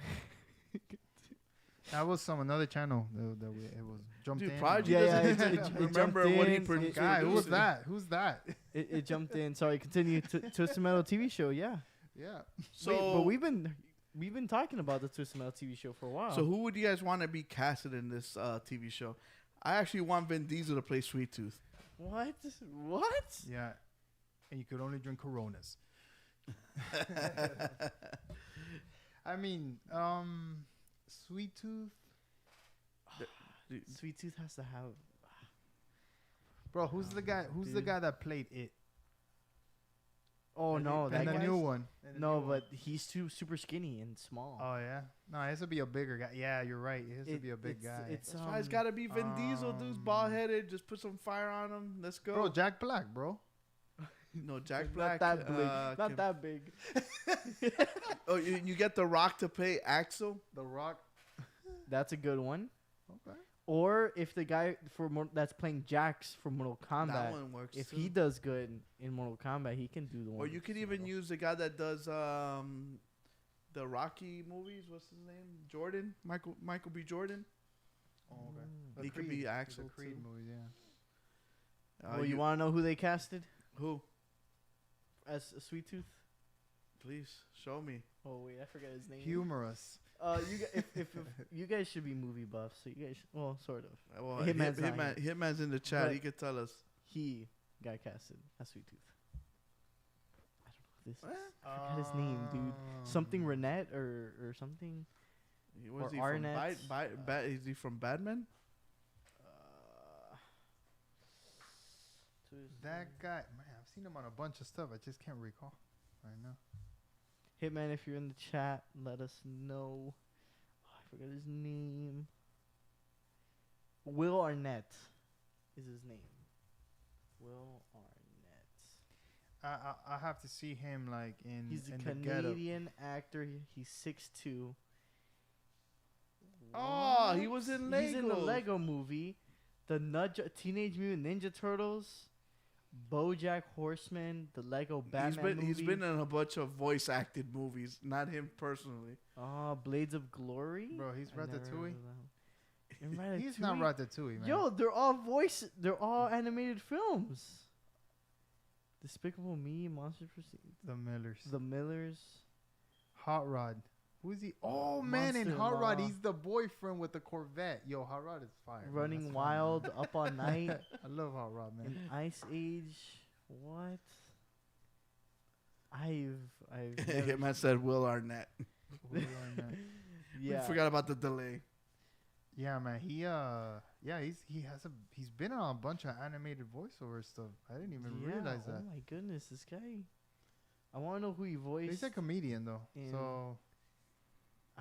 That was another channel that it was jumped Dude, in. Prodigy Yeah, doesn't it remember jumped what he in. produced. Guy, who's that? Who's that? It jumped in. Sorry, continue. Twisted Metal TV show. Yeah. Yeah. So, Wait, but we've been talking about the Twisted Metal TV show for a while. so who would you guys want to be casted in this TV show? I actually want Vin Diesel to play Sweet Tooth. What? What? Yeah. And you could only drink Coronas. I mean, Sweet Tooth. Sweet Tooth has to have. Bro, who's the guy? Who's the dude. guy that played it? Oh no, and that the guy's- new one. No, but he's too super skinny and small. Oh yeah. No, it has to be a bigger guy. Yeah, you're right. It has to be a big guy. It's That's why it's got to be Vin Diesel. Dude's bald headed. Just put some fire on him. Let's go. bro, Jack Black, bro. No, Jack Black. Not that big. Not can- that big. Oh, you get The Rock to play Axel. The Rock. That's a good one. Okay. Or if the guy that's playing Jax for Mortal That Kombat, one works. if too. he does good in Mortal Kombat, he can do the one. Or you could even use the guy that does the Rocky movies. What's his name? Jordan. Michael B. Jordan. Oh, okay. Mm. He could be Axel, The Creed too. movies, yeah. Oh, you want to know who they casted who? as a Sweet Tooth? Please show me. Oh wait, I forgot his name. Humorous. If you guys should be movie buffs, so you guys, well, sort of. Well, Hitman's not Hitman's in the chat. But- He could tell us. He got casted as Sweet Tooth. I don't know who this What? is. I forgot his name, dude. Something Renette or something. Was Or he Arnett. from is he from Batman? That guy, man, I've seen him on a bunch of stuff. I just can't recall right now. Hitman, if you're in the chat, let us know. Oh, I forgot his name. Will Arnett is his name. Will Arnett. I have to see him like in. He's a in the getup. Canadian actor. He's 6'2". Oh, he was in He's in the Legos. Lego movie, the Teenage Mutant Ninja Turtles, BoJack Horseman, the Lego Batman movie. He's been in a bunch of voice acted movies, not him personally. Blades of Glory. Bro, he's I never heard Ratatouille. of that one. He's not Ratatouille, man. Yo, they're all animated films. Despicable Me, Monsters Proceed, The Millers. The Millers. Hot Rod. Who's he? Oh man, in Hot Rod, Monster-in-Law. he's the boyfriend with the Corvette. Yo, Hot Rod is fire. man. Running That's Wild, fire. Up All Night, I love Hot Rod, man. and Ice Age. What? I've never Hitman said Will Arnett. Will Arnett. yeah. We forgot about the delay. Yeah, man. He's been on a bunch of animated voiceover stuff. I didn't even realize that. Oh my goodness, this guy. I want to know who he voiced. He's a comedian though, in- so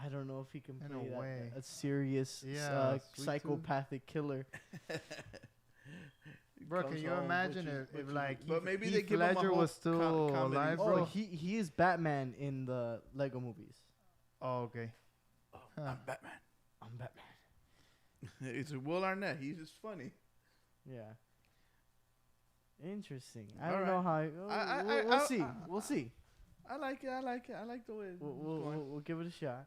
I don't know if he can In play a way. a serious Yeah, Sweet Tooth. psychopathic killer. bro, Comes can you home, imagine butchers- if like but maybe Heath they give him a Ledger whole was still comedy. alive, Oh, bro? he is Batman in the Lego movies. Oh, okay. I'm Batman. I'm Batman. It's Will Arnett. He's just funny. Yeah. Interesting. I All don't know how. We'll see. We'll see. I like it. I like the way it's going. We'll give it a shot.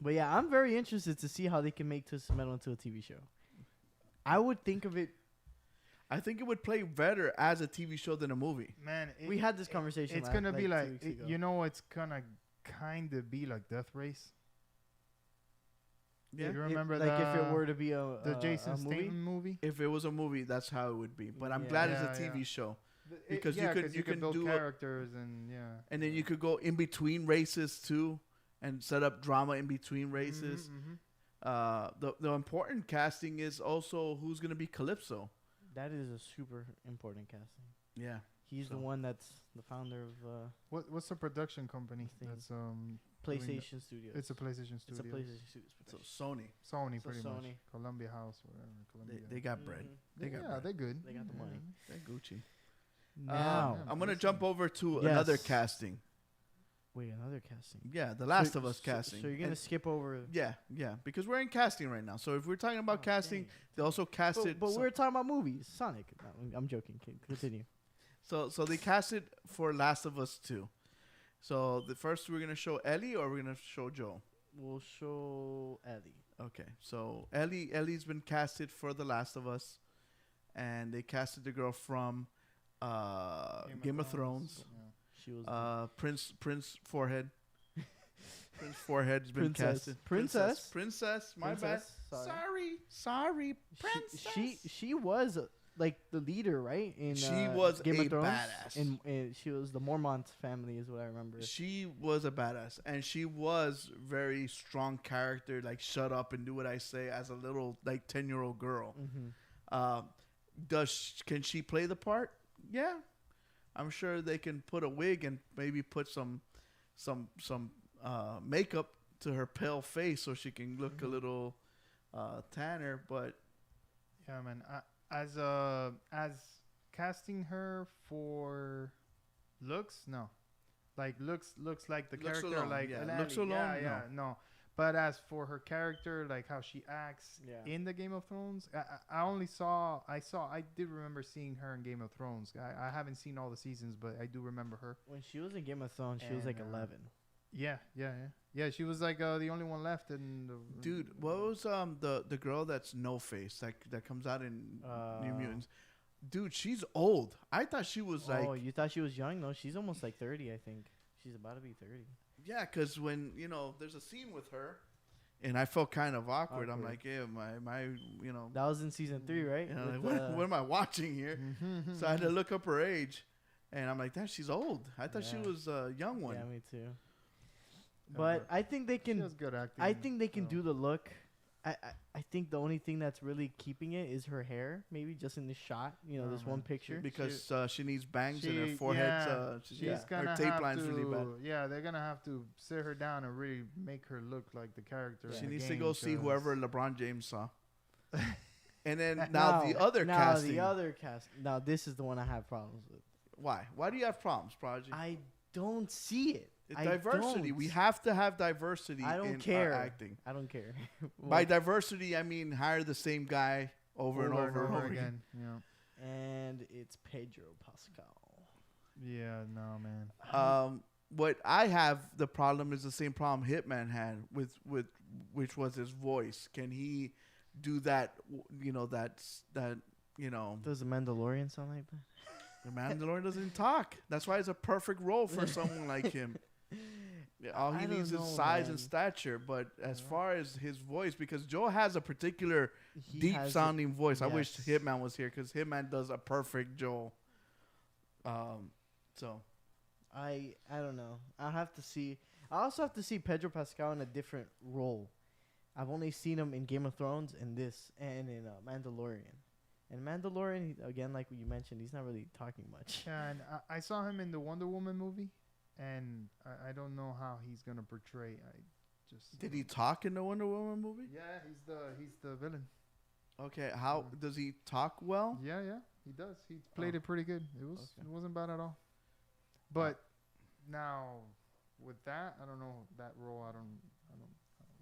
But yeah, I'm very interested to see how they can make Twisted Metal into a TV show. I would think of it. I think it would play better as a TV show than a movie. Man, We had this conversation. It's gonna be 2 like weeks ago. you know, it's gonna kind of be like Death Race. Yeah. You remember like if it the- were to be The Jason a movie? Statham movie? If it was a movie, that's how it would be. But I'm Yeah. glad Yeah, it's a TV show. Because yeah, you 'cause could build do characters and yeah. and then you could go in between races too. and set up drama in between races. The important casting is also who's gonna be Calypso. That is a super important casting. Yeah, He's the one that's the founder of What's the production company? Thing. That's PlayStation Studios. It's a PlayStation It's Studio. a PlayStation Studios. so production. Sony, Sony, So pretty much. Sony. Columbia House, whatever. Columbia. they got bread. Mhm. They got yeah, bread. they're good. They got the money. They're Gucci. Now, Yeah. I'm gonna Listen. jump over to Yes. another casting. wait, another casting. Yeah, The Last So- of Us so- casting. So you're gonna And- skip over. yeah, because we're in casting right now. So if we're talking about Oh, casting, dang. they also casted. But some- we're talking about movies. Sonic. No, I'm joking. Continue. so they casted for Last of Us 2. So the first we're gonna show Ellie or we're gonna show Joel. We'll show Ellie. Okay, so Ellie's been casted for The Last of Us, and they casted the girl from Game of Thrones. Yeah. She was Prince Forehead. Prince Forehead's been Princess. casted. Princess. Princess. My Princess, bad. sorry. Sorry. Princess. She was like the leader, right? In She was Game a of Thrones. badass. And she was the Mormont family, is what I remember. She was a badass, and she was very strong character. Like shut up and do what I say, as a little like 10-year-old girl. Mm-hmm. Can she play the part? Yeah, I'm sure they can put a wig and maybe put some makeup to her pale face so she can look a little tanner. But Yeah, man. As casting her for looks, no, like looks like the Looks character, alone, like yeah. Ellie. Looks alone, yeah, no. But as for her character, like how she acts Yeah. in the Game of Thrones, I did remember seeing her in Game of Thrones. I haven't seen all the seasons, but I do remember her. When she was in Game of Thrones, she was like And, 11. Yeah. She was like the only one left in the. dude, what was the girl that's No Face that comes out in New Mutants? Dude, she's old. I thought she was like Oh, you thought she was young? No, she's almost like 30, I think. She's about to be 30. yeah, because when there's a scene with her, and I felt kind of awkward. I'm Awkward. like, yeah, my That was in season 3, right? you know, like, With, what am I watching here? So I had to look up her age, and I'm like, damn, she's old. I thought she Yeah. was a young one. Yeah, me too. But I think they She can. has good acting. I think they can so. do the look. I think the only thing that's really keeping it is her hair. Maybe just in this shot, Oh, this one man. picture. Because she needs bangs in her She- forehead. yeah, She's She's her gonna tape have line's to, really bad. Yeah, they're gonna have to sit her down and really make her look like the character. She in the needs to game, go see 'cause- whoever LeBron James saw. And then now the other now casting. the other cast. Now this is the one I have problems with. Why? Why do you have problems, Prodigy? I don't see it. It's I diversity. don't. We have to have diversity I don't in care. our acting. I don't care. By diversity, I mean hire the same guy over and over and over again. Yeah. And it's Pedro Pascal. Yeah. No, man. What I have the problem is the same problem Hitman had with which was his voice. Can he do that? Does Does the Mandalorian sound like that? the Mandalorian doesn't talk. That's why it's a perfect role for someone like him. Yeah, all he I needs don't is know, size man. and stature. But as far as his voice, because Joe has a particular He deep has sounding voice. I wish yes. Hitman was here because Hitman does a perfect Joel. So I don't know. I'll have to see. I also have to see Pedro Pascal in a different role. I've only seen him in Game of Thrones and this and in Mandalorian. And Mandalorian, again, like you mentioned, he's not really talking much. Yeah, and I saw him in the Wonder Woman movie, and I don't know how he's gonna portray. did he talk in the Wonder Woman movie? Yeah, he's the villain. Okay, how does he talk well? Yeah, he does. He played it pretty good. Okay. It wasn't bad at all. But now with that, I don't know that role. I don't.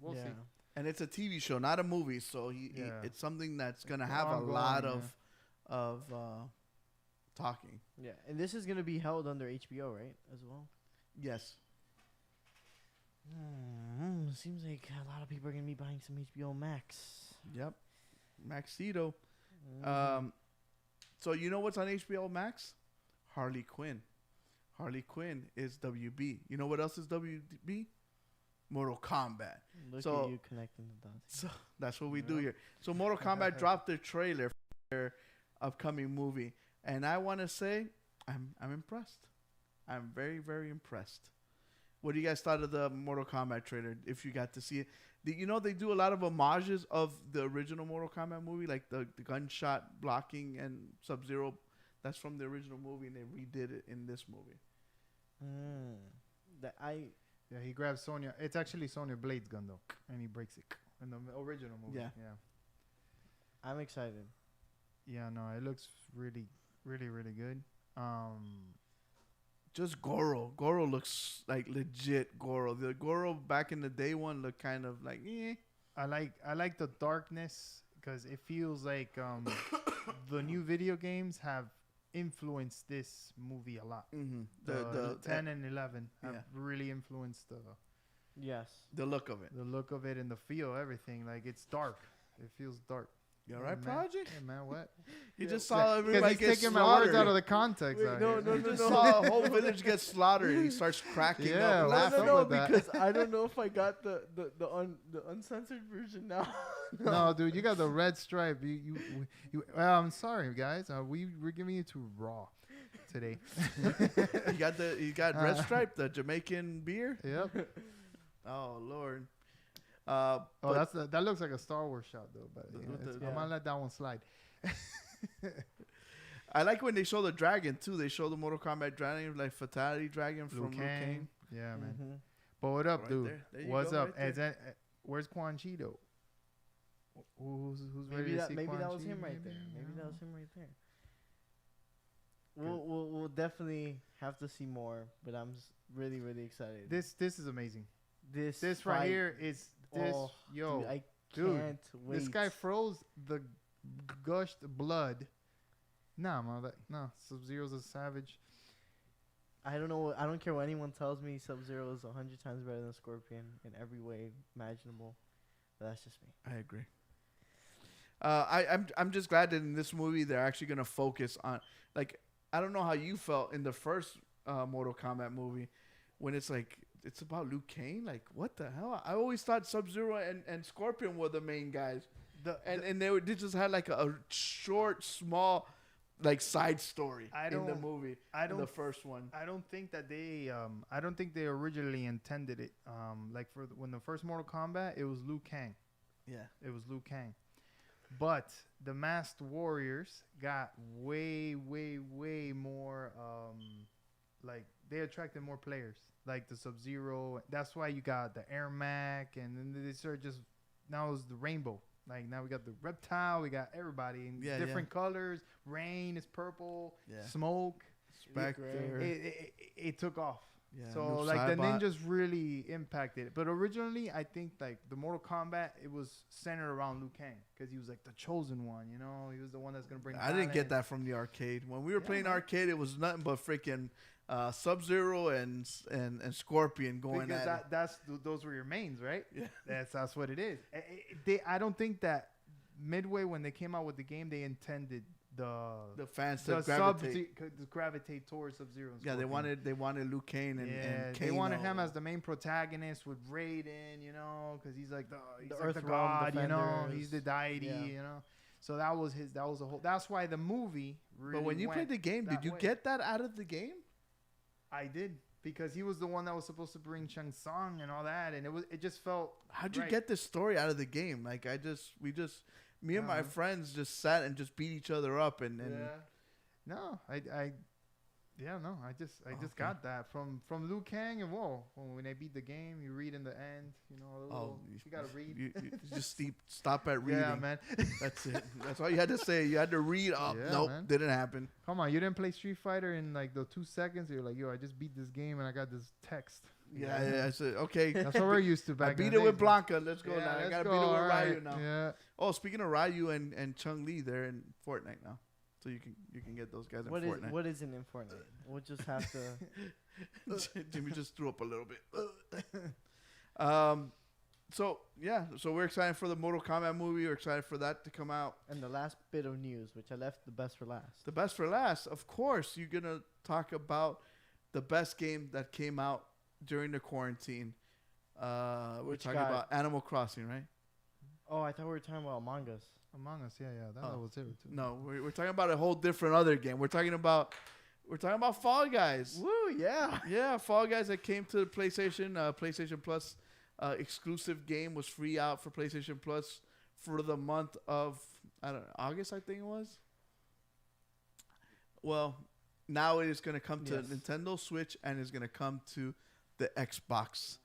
We'll yeah. see. And it's a TV show, not a movie, so Yeah. it's something that's gonna It's have a ongoing, lot yeah. of talking. Yeah, and this is gonna be held under HBO, right, as well. Yes. Seems like a lot of people are gonna be buying some HBO Max. Yep. Maxito. Mhm. So you know what's on HBO Max? Harley Quinn. Harley Quinn is WB. You know what else is WB? Mortal Kombat. Look so- at you connecting the dots. So that's what we do here. So Mortal Kombat dropped their trailer for their upcoming movie, and I want to say I'm impressed. I'm very, very impressed. What do you guys thought of the Mortal Kombat trailer? If you got to see it, you know they do a lot of homages of the original Mortal Kombat movie, like the gunshot blocking and Sub-Zero. That's from the original movie, and they redid it in this movie. Yeah, he grabs Sonya. It's actually Sonya Blade's gun though, and he breaks it in the original movie. Yeah. I'm excited. Yeah, no, it looks really, really, really good. Just Goro. Goro looks like legit Goro. The Goro back in the day one looked kind of like, eh. I like the darkness because it feels like the new video games have influenced this movie a lot. Mm-hmm. The 10 and 11 have really influenced the look of it. The look of it and the feel, everything. Like it's dark. It feels dark. You all right, Project? Hey, man, what? You just saw everybody he's get taking slaughtered. my words out of the context. Wait, no, You just saw a whole village get slaughtered, and he starts cracking up, laughing. No, with that. because I don't know if I got the uncensored version now. No, dude, you got the red stripe. I'm sorry, guys. We're giving you to raw today. You got Red Stripe, the Jamaican beer. Yep. Oh Lord. That looks like a Star Wars shot though. But I'm gonna let that one slide. I like when they show the dragon too. They show the Mortal Kombat dragon, like Fatality Dragon from Liu Kang. Yeah, man. But what up, Right dude? there What's go, up? right Where's Quan Chi though? Who's ready Maybe to that see maybe Quan that was Chi? him right there. Maybe that was him right there. We'll definitely have to see more, but I'm really really excited. This is amazing. This fight, right here is this. dude, I dude, can't wait. this guy froze the gushed blood. Nah, man, no. Sub-Zero's a savage. I don't know. I don't care what anyone tells me. Sub-Zero is 100 times better than Scorpion in every way imaginable. But that's just me. I agree. I'm just glad that in this movie they're actually gonna focus on, like, I don't know how you felt in the first Mortal Kombat movie when it's like it's about Liu Kang. Like, what the hell? I always thought Sub-Zero and Scorpion were the main guys, and they just had like a short, small, like side story in the movie. In the first one. I don't think that they. I don't think they originally intended it. Like when the first Mortal Kombat, it was Liu Kang. Yeah, it was Liu Kang. But the Masked Warriors got way, way, way more. Like they attracted more players, like the Sub-Zero. That's why you got the Air Mac, and then they started just now it's the Rainbow. Like now we got the Reptile, we got everybody in different colors. Rain is purple. Yeah. Smoke. Spectre. It took off. Yeah, so like the ninjas really impacted it. But originally, I think like the Mortal Kombat, it was centered around Liu Kang because he was like the chosen one. You know, he was the one that's gonna bring. I didn't get that from the arcade. When we were playing arcade, it was nothing but freaking Sub-Zero and Scorpion going because at those were your mains, right? Yeah, that's what it is. I don't think that midway when they came out with the game, they intended the fans to gravitate towards Sub-Zero. Yeah, they wanted Liu Kang and Kano. They wanted him as the main protagonist with Raiden, you know, because he's like the Earth god, Realm you know, Defenders. he's the deity, you know. So that was a whole. That's why the movie. Really but when you played the game, did you get that out of the game? I did, because he was the one that was supposed to bring Shang Tsung and all that, and it just felt. How'd you get this story out of the game? Like me and my friends just sat and just beat each other up and no, I just got that from Liu Kang, and when I beat the game, you read in the end, you know, you gotta read. You just stop at reading. Yeah, man. That's it. That's all you had to say. You had to read. Oh, nope, man. Didn't happen. Come on, you didn't play Street Fighter in like the 2 seconds. You're like, yo, I just beat this game and I got this text. Yeah, I said, okay. That's what we're used to back. I beat it with Blanca. Let's go now. I gotta beat it with Ryu now. Yeah. Oh, speaking of Ryu and Chun-Li, they're in Fortnite now, so you can get those guys in Fortnite. What isn't in Fortnite? We'll just have to. Jimmy just threw up a little bit. So we're excited for the Mortal Kombat movie. We're excited for that to come out. And the last bit of news, which I left the best for last. The best for last, of course. You're gonna talk about the best game that came out during the quarantine. We're talking about Animal Crossing, right? Oh, I thought we were talking about Among Us. Among Us, yeah, that was it too. No, we're talking about a whole different other game. We're talking about We're talking about Fall Guys. Woo, yeah. Yeah, Fall Guys that came to the PlayStation. PlayStation Plus exclusive game was free out for PlayStation Plus for the month of August, I think it was. Well, now it is going to come to Nintendo Switch and is going to come to the Xbox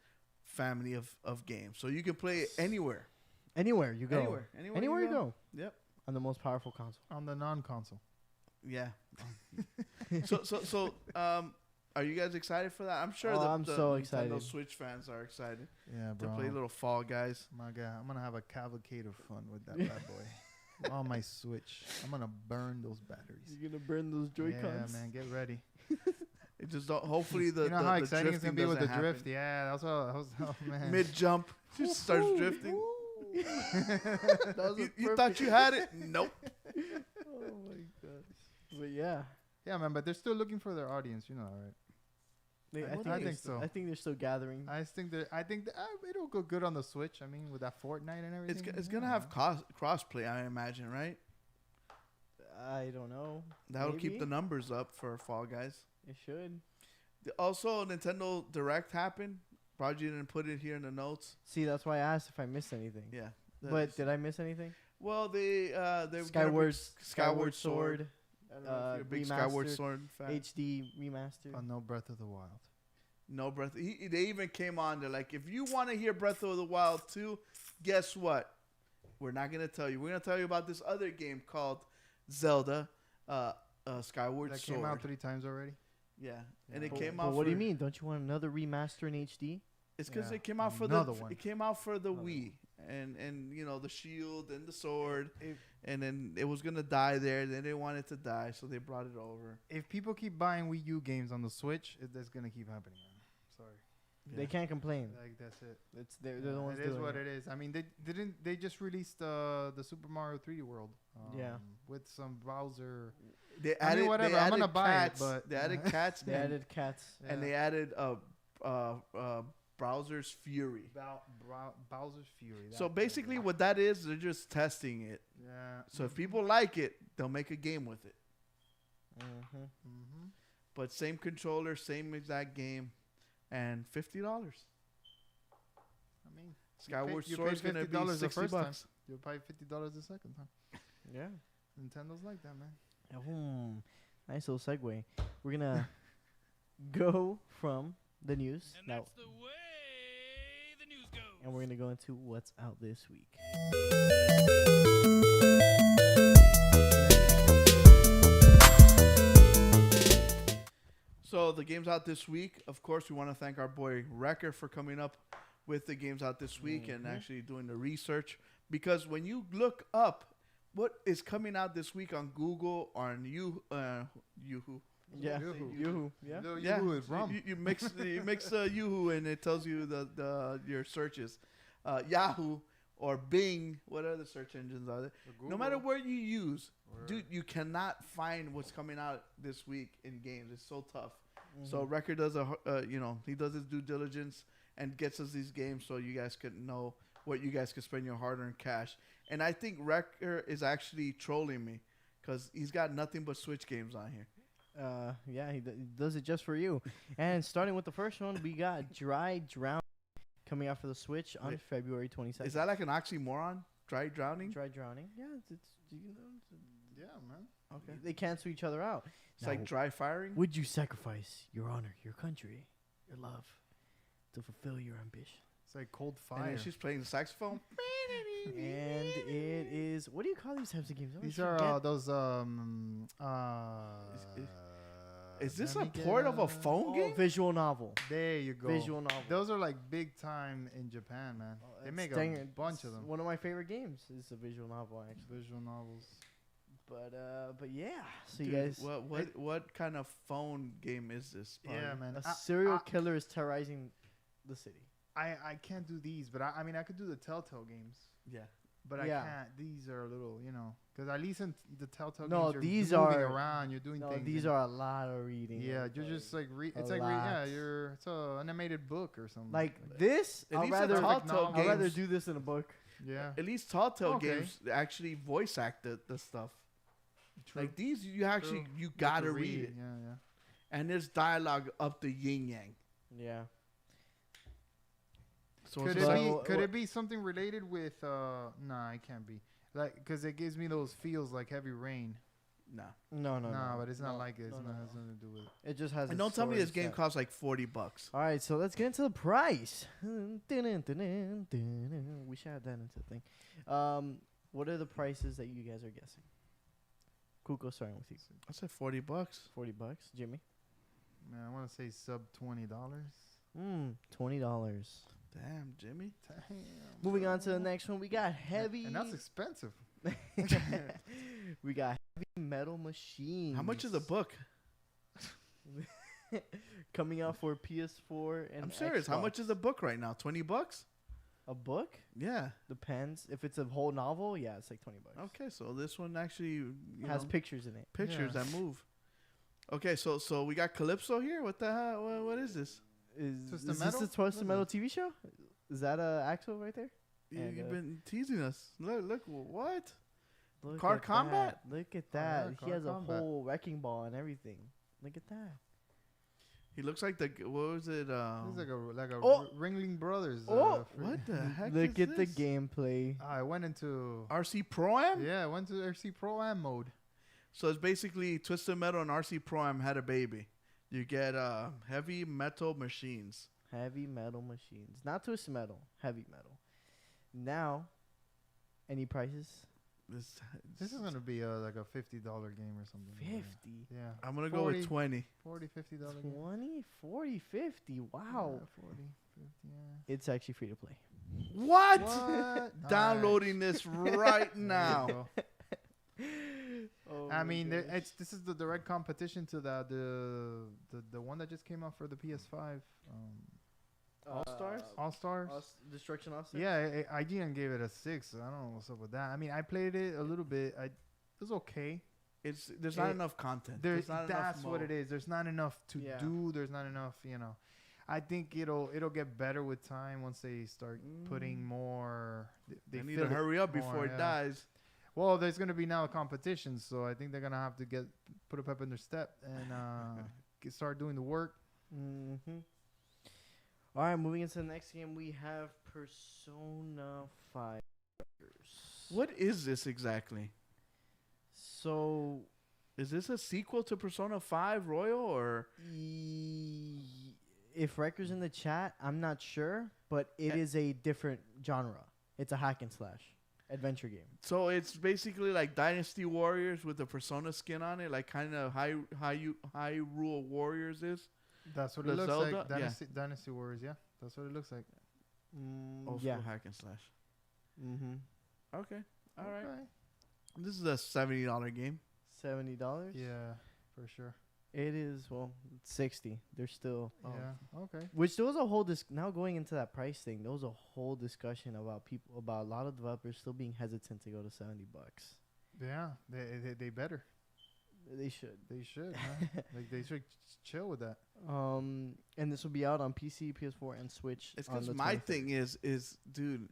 family of games. So you can play it anywhere. Anywhere you go. Anywhere you go. Yep. On the most powerful console. On the non-console. Yeah. So are you guys excited for that? I'm sure I'm the so Nintendo excited. Switch fans are excited Yeah, to bro. play little Fall Guys. My God, I'm gonna have a cavalcade of fun with that bad boy. On my Switch, I'm gonna burn those batteries. You're gonna burn those Joy-Cons. Yeah, man, get ready. It just don't, hopefully the You know the, how the exciting it's gonna be with the drifting drift? doesn't Yeah, that's what I was. Oh man. happen. Mid jump just starts drifting. That was You thought you had it? Nope. Oh my gosh. But yeah. Yeah, man, but they're still looking for their audience. You know, right? I think so. I think they're still gathering. I think that it'll go good on the Switch. I mean, with that Fortnite and everything. It's gonna have cross play, I imagine, right? I don't know. That'll keep Maybe. the numbers up for Fall Guys. It should. Also, Nintendo Direct happened. Probably didn't put it here in the notes. See, that's why I asked if I missed anything. Yeah. But did I miss anything? Well, they Skyward Sword. I don't know if you're a big remastered, Skyward Sword fan. HD remastered. No Breath of the Wild. No Breath. They even came on. They're like, if you want to hear Breath of the Wild 2, guess what? We're not gonna tell you. We're gonna tell you about this other game called Zelda, Skyward That Sword. came out 3 times already. Yeah, and it But- came but out. what do you mean? Don't you want another remaster in HD? It's because Yeah, it came out for another one. It came out for the Another Wii, and you know the shield and the sword, and then it was gonna die there. They didn't want it to die, so they brought it over. If people keep buying Wii U games on the Switch, that's gonna keep happening, man. Sorry. They can't complain. Like that's it. They're the ones It is doing what it is. I mean, they just released the Super Mario 3D World. Yeah. With some Bowser. They I mean, added. whatever, They I'm added gonna buy it, cats. but- They added cats. They and, added cats. and they added Browser's Fury. Bowser's Fury. So basically, what that is, they're just testing it. Yeah. So if people like it, they'll make a game with it. Mm-hmm. Mm-hmm. But same controller, same exact game, and $50. I mean, Skyward you Sword's paid gonna be $50 the $60. first time. You'll pay $50 the second time. Yeah. Nintendo's like that, man. Nice little segue. We're gonna go from the news And that's the way the news goes. and we're gonna go into what's out this week. So the games out this week, of course, we want to thank our boy Wrecker for coming up with the games out this week and actually doing the research. Because when you look up what is coming out this week on Google or on Yahoo, Yeah. Yoo-hoo. Yoo-hoo. Yeah. Little yeah, Yoo-hoo is rum. you mix Yahoo and it tells you your searches, Yahoo or Bing. What other search engines are there? No matter where you use, dude, you cannot find what's coming out this week in games. It's so tough. So Wrecker does he does his due diligence and gets us these games so you guys could know what you guys could spend your hard-earned cash. And I think Wrecker is actually trolling me because he's got nothing but Switch games on here. Yeah, he does it just for you. And starting with the first one, we got Dry Drown coming out for the Switch on Wait. February 22nd. Is that like an oxymoron? Dry drowning? Dry Drowning? Yeah, you know, Yeah, man. Okay. they cancel each other out. It's like dry firing? Would you sacrifice your honor, your country, your love to fulfill your ambition? It's like cold And fire. then she's playing the saxophone? And it is, what do you call these types of games? I always These are forget. those Is this let a me get port of a phone game? Visual novel. There you go. Visual novel. Those are like big time in Japan, man. They It's make a dang- bunch of it's them. One of my favorite games is a visual novel, actually. Visual novels. But yeah. So Dude, you guys, what kind of phone game is this? Yeah, man. a serial killer is terrorizing the city. I can't do these, but I mean I could do the Telltale games, Yeah. but I Yeah. can't. These are a little, because at least in the Telltale No, games, you're these moving are- around, you're doing No, things. these and- are a lot of reading. Yeah, Like, you're just like a it's lot. it's a animated book or something. like this. At I'd least rather, the Graphic Telltale novel. I'd rather games, do this in a book. yeah, at least Telltale Okay. games actually voice act the stuff. true. Like these, you actually True. you have gotta to read it. Yeah, yeah. and there's dialogue up the yin yang. Yeah. So Could it's it like, be? what- Could it be something related with? Nah, it can't be. Like, because it gives me those feels like Heavy Rain. nah. No, no, Nah, no. but it's not No, like it. It's no, not no, has no. nothing to do with it. It just has. And a don't tell me story this game set. costs like $40. All right, so let's get into the price. We should have that into the thing. What are the prices that you guys are guessing? Kuko, starting with you. I said $40. $40. Jimmy. Man, I want to say sub $20. $20. Damn, Jimmy. Damn. Moving on to the bro. next one, we got heavy. And that's expensive. We got heavy metal machines. How much is the book? Coming out for PS4 and I'm serious. How much Xbox. is the book right now? $20? A book? Yeah. Depends. If it's a whole novel, yeah, it's like $20. Okay, so this one actually Has know, pictures in it. pictures Yeah. that move. Okay, so we got Calypso here. What the hell? What is this? Is Twisted this Metal? the Twisted What Metal is TV show? Is that Axel right there? And, You've been teasing us. Look, what? Look Car at Combat? that. Look at Oh, yeah, that. He Car has Combat. a whole wrecking ball and everything. Look at that. He looks like what was it? It's like a Oh! Ringling Brothers. Oh! What the heck Look is at the this? gameplay. I went into RC Pro-Am? I went to RC Pro Am mode. So it's basically Twisted Metal and RC Pro-Am had a baby. You get heavy metal machines. Heavy metal machines. Not Twisted Metal. Heavy metal. Now, any prices? This is gonna be like a $50 game or something. 50. Yeah. I'm going to go with 20. $40, $50 game. 20, 40, 50. Wow. Yeah, 40, 50, yeah. It's actually free to play. What? What? Downloading this right There you now. go. Oh I my mean, gosh. this is the direct competition to the one that just came out for the PS5. All Stars? All Stars. Destruction All Stars? Yeah, IGN gave it a 6. I don't know what's up with that. I mean, I played it a little bit. It was okay. There's not It- enough content. There's not that's enough what mode. it is. There's not enough to Yeah. do. There's not enough. I think it'll get better with time once they start putting more. They need fill to it hurry up more, before it yeah. dies. Well, there's gonna be now a competition, so I think they're gonna have to put a pep in their step and start doing the work. Mm-hmm. All right, moving into the next game, we have Persona 5. What is this exactly? So, Is this a sequel to Persona 5 Royal or if Wrecker's in the chat, I'm not sure, but it Eh. is a different genre. It's a hack and slash adventure game. so it's basically like Dynasty Warriors with the Persona skin on it, like kind of Hyrule Warriors is. That's what The it looks Zelda? like. Yeah. Dynasty Warriors, yeah. That's what it looks like. Old Yeah. school hack and slash. Mm-hmm. Okay. All right. Okay. This is a $70 game. $70. Yeah, for sure. It is, well, it's 60. They're still. Yeah. Okay. Which there was a whole now going into that price thing, there was a whole discussion about a lot of developers still being hesitant to go to $70. Yeah. They better. They should. They should. Man. Like they should chill with that. And this will be out on PC, PS4, and Switch. It's on because the my 23rd. thing is, dude,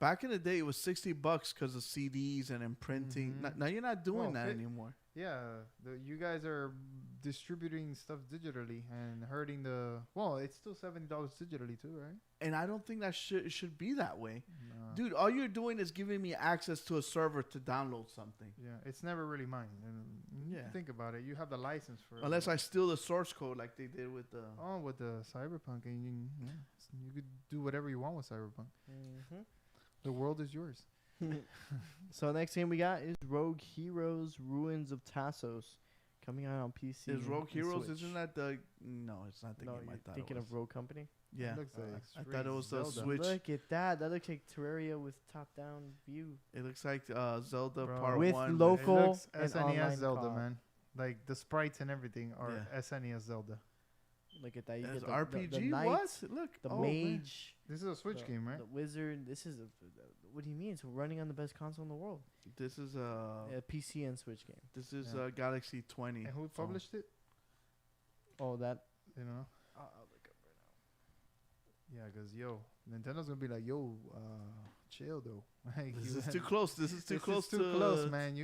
back in the day it was $60 because of CDs and imprinting. Mhm. Now you're not doing Well, that fit- anymore. Yeah. You guys are distributing stuff digitally and hurting the. Well, it's still $70 digitally too, right? And I don't think that should be that way. No. Dude, all you're doing is giving me access to a server to download something. Yeah, it's never really mine. And Yeah. think about it. You have the license for it. Unless I steal the source code like they did with the... Oh, with the Cyberpunk, and you could do whatever you want with Cyberpunk. Mhm. The world is yours. So next game we got is Rogue Heroes: Ruins of Tassos, coming out on PC. Is Rogue and Heroes, Switch. isn't that the... No, it's not the No, game I you're thought thinking it of was. Rogue Company. Yeah. It looks like I straight thought it was the Zelda. Switch. Look at that. That looks like Terraria with top-down view. It looks like Zelda Bro. Part With 1. local- It Cool looks and SNES online Zelda, co-op. man. Like the sprites and everything are Yeah. SNES Zelda. Look at that. You It's get the RPG? knight, What? Look. the oh, man. mage, This is a Switch the, game, right? the wizard. This is what do you mean? It's running on the best console in the world. This is A PC and Switch game. This is Yeah. Galaxy 20. And who phone. published it? Oh, that. You know? I'll look up right Yeah, because, Nintendo's going to be like, chill, though. Like, This you is had- too close. This is too this close is too to... close, man.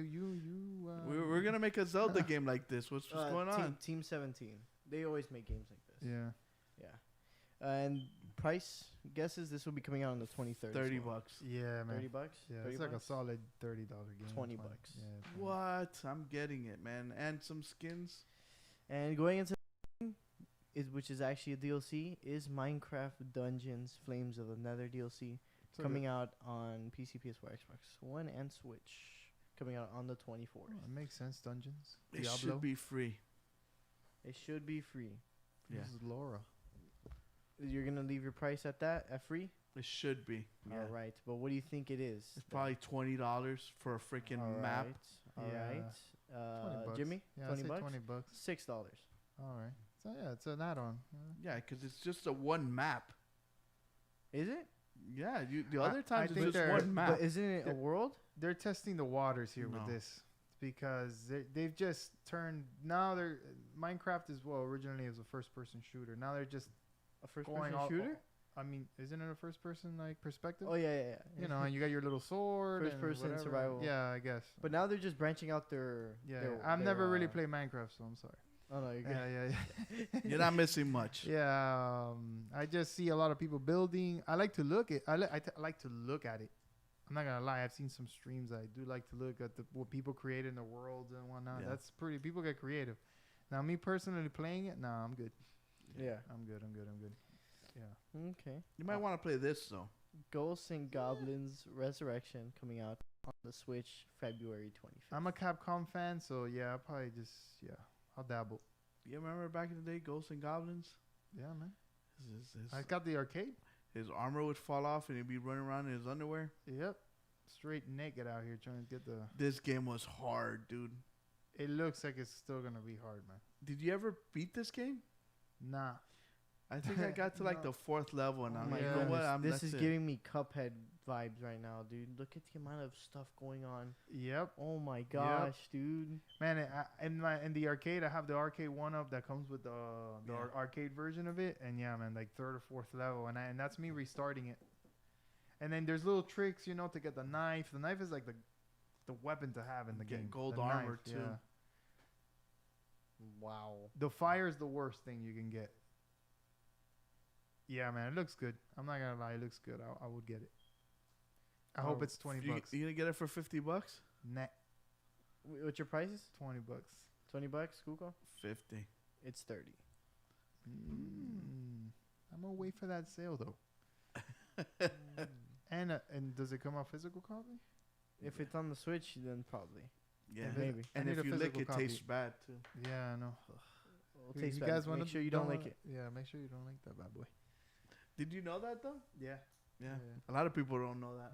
We're going to make a Zelda game like this. What's now. going on? Team 17. They always make games like this. Yeah. Yeah. And price guesses, this will be coming out on the 23rd. as $30. well. Yeah, man. $30. Yeah, 30 it's like a bucks? solid $30 game. 20 20. bucks. Yeah. 20. What? I'm getting it, man. And some skins. And going into which is actually a DLC, is Minecraft Dungeons Flames of the Nether DLC So coming out on PC, PS4, Xbox One, and Switch. Coming out on the 24th. It makes sense. Dungeons. It Diablo. should be free. It should be free. Yeah. This is Laura. You're gonna leave your price at that, at free? It should be. Yeah. All right, but what do you think it is? It's probably $20 for a freaking map. All Yeah. right. 20 bucks. Jimmy, Yeah, 20 I'd say bucks. 20 bucks. $6. All right. So yeah, it's an add-on. Yeah, because it's just a one map. Is it? Yeah, the I- other times I it's think just they're- one map. But isn't it a They're- world? They're testing the waters here No. with this because they've just turned. Now they're Minecraft is originally as a first-person shooter. Now they're just A first going person all. shooter? I mean, isn't it a first-person like perspective? Oh yeah, yeah. You know, and you got your little sword. First and person whatever. survival. Yeah, I guess. But now they're just branching out their. Yeah, their, I've their, never really played Minecraft, so I'm sorry. Oh no, you're good. Yeah. You're not missing much. Yeah, I just see a lot of people building. I like to look at. I like to look at it. I'm not gonna lie. I've seen some streams. I do like to look at what people create in the worlds and whatnot. Yeah. That's pretty. People get creative. Now, me personally playing it, nah, I'm good. Yeah. I'm good. Yeah. Okay. You might want to play this though. Ghosts and Goblins Resurrection coming out on the Switch February 25th. I'm a Capcom fan, so yeah, I'll probably just I'll dabble. You remember back in the day, Ghosts and Goblins? Yeah, man. His, I got the arcade. his armor would fall off and he'd be running around in his underwear. Yep. Straight naked out here trying to get the. This game was hard, dude. It looks like it's still gonna be hard, man. Did you ever beat this game? Nah. I think I got to like No. the 4th level and Oh I'm my like, you know what? goodness, this that's is it. giving me Cuphead vibes right now, dude. Look at the amount of stuff going on. Yep. Oh my gosh, dude. Man, in the arcade, I have the arcade one up that comes with the Yeah. arcade version of it, and yeah, man, like 3rd or 4th level, and that's me restarting it. And then there's little tricks, you know, to get the knife. The knife is like the weapon to have in the Get game. gold The armor, knife, too. yeah. Wow. The fire is the worst thing you can get. Yeah, man, it looks good. I'm not gonna lie, it looks good. I would get it. I hope it's 20 bucks. You gonna get it for $50? Nah, What's your prices? 20 bucks. $20, Google? 50. It's 30. I'm gonna wait for that sale though. And does it come out physical copy? If it's on the Switch, then probably. Yeah, Maybe. And I need if a you lick physical it, copy. tastes bad too. Yeah, I know. It'll taste bad. guys Make wanna sure you don't like wanna- it. Yeah, make sure you don't like that bad boy. Did you know that though? Yeah. Yeah. Yeah. A lot of people don't know that.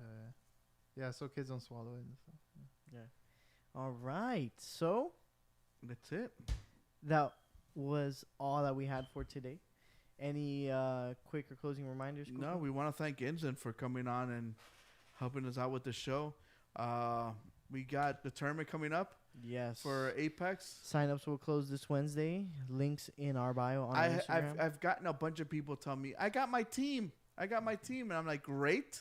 Yeah, so kids don't swallow it and stuff. All right. So That's it. that was all that we had for today. Any quick or closing reminders? No, Google? we want to thank Inzzen for coming on and helping us out with the show. We got the tournament coming up Yes. for Apex. Sign-ups will close this Wednesday. Links in our bio on our Instagram. I've gotten a bunch of people tell me, I got my team. And I'm like, great.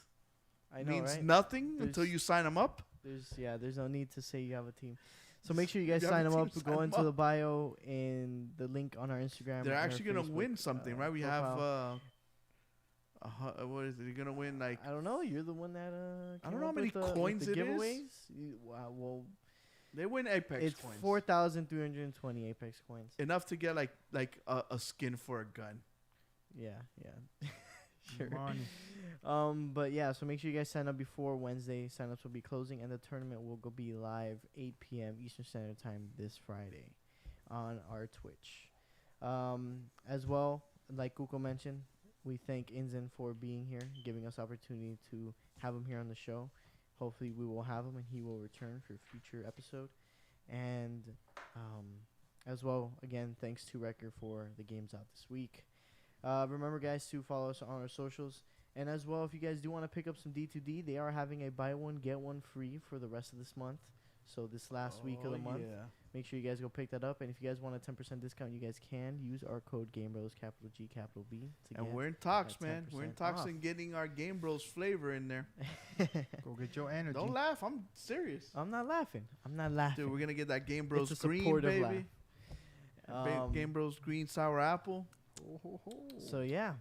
I know, Means right? nothing until There's- you sign them up. There's no need to say you have a team. So make sure you guys You have sign a them team, up. sign Go 'em into up. the bio and the link on our Instagram. They're and our actually going to Facebook, win something, right? We profile. have, what is it? You're going to win like, I don't know. You're the one that I don't came know how up many with the coins it is. giveaways. Wow, well, they win Apex it's coins. 4,320 Apex coins. Enough to get like a skin for a gun. Yeah. Sure. Money. But yeah, so make sure you guys sign up before Wednesday. Sign-ups will be closing, and the tournament will be live 8 p.m. Eastern Standard Time this Friday on our Twitch. As well, like Kuko mentioned, we thank Inzzen for being here, giving us opportunity to have him here on the show. Hopefully, we will have him, and he will return for a future episode. And as well, again, thanks to Wrecker for the games out this week. Remember, guys, to follow us on our socials. And as well, if you guys do want to pick up some D2D, they are having a buy one, get one free for the rest of this month. So this last week of the month, Yeah. make sure you guys go pick that up. And if you guys want a 10% discount, you guys can use our code Gamebros, capital G, capital B. To And get we're in talks, that man. We're in 10% talks off. and getting our Game Bros flavor in there. Go get your energy. Don't laugh. I'm serious. I'm not laughing. Dude, we're going to get that Game Bros It's a green, supportive baby. laugh. Game Bros green sour apple. Oh, ho, ho. So yeah,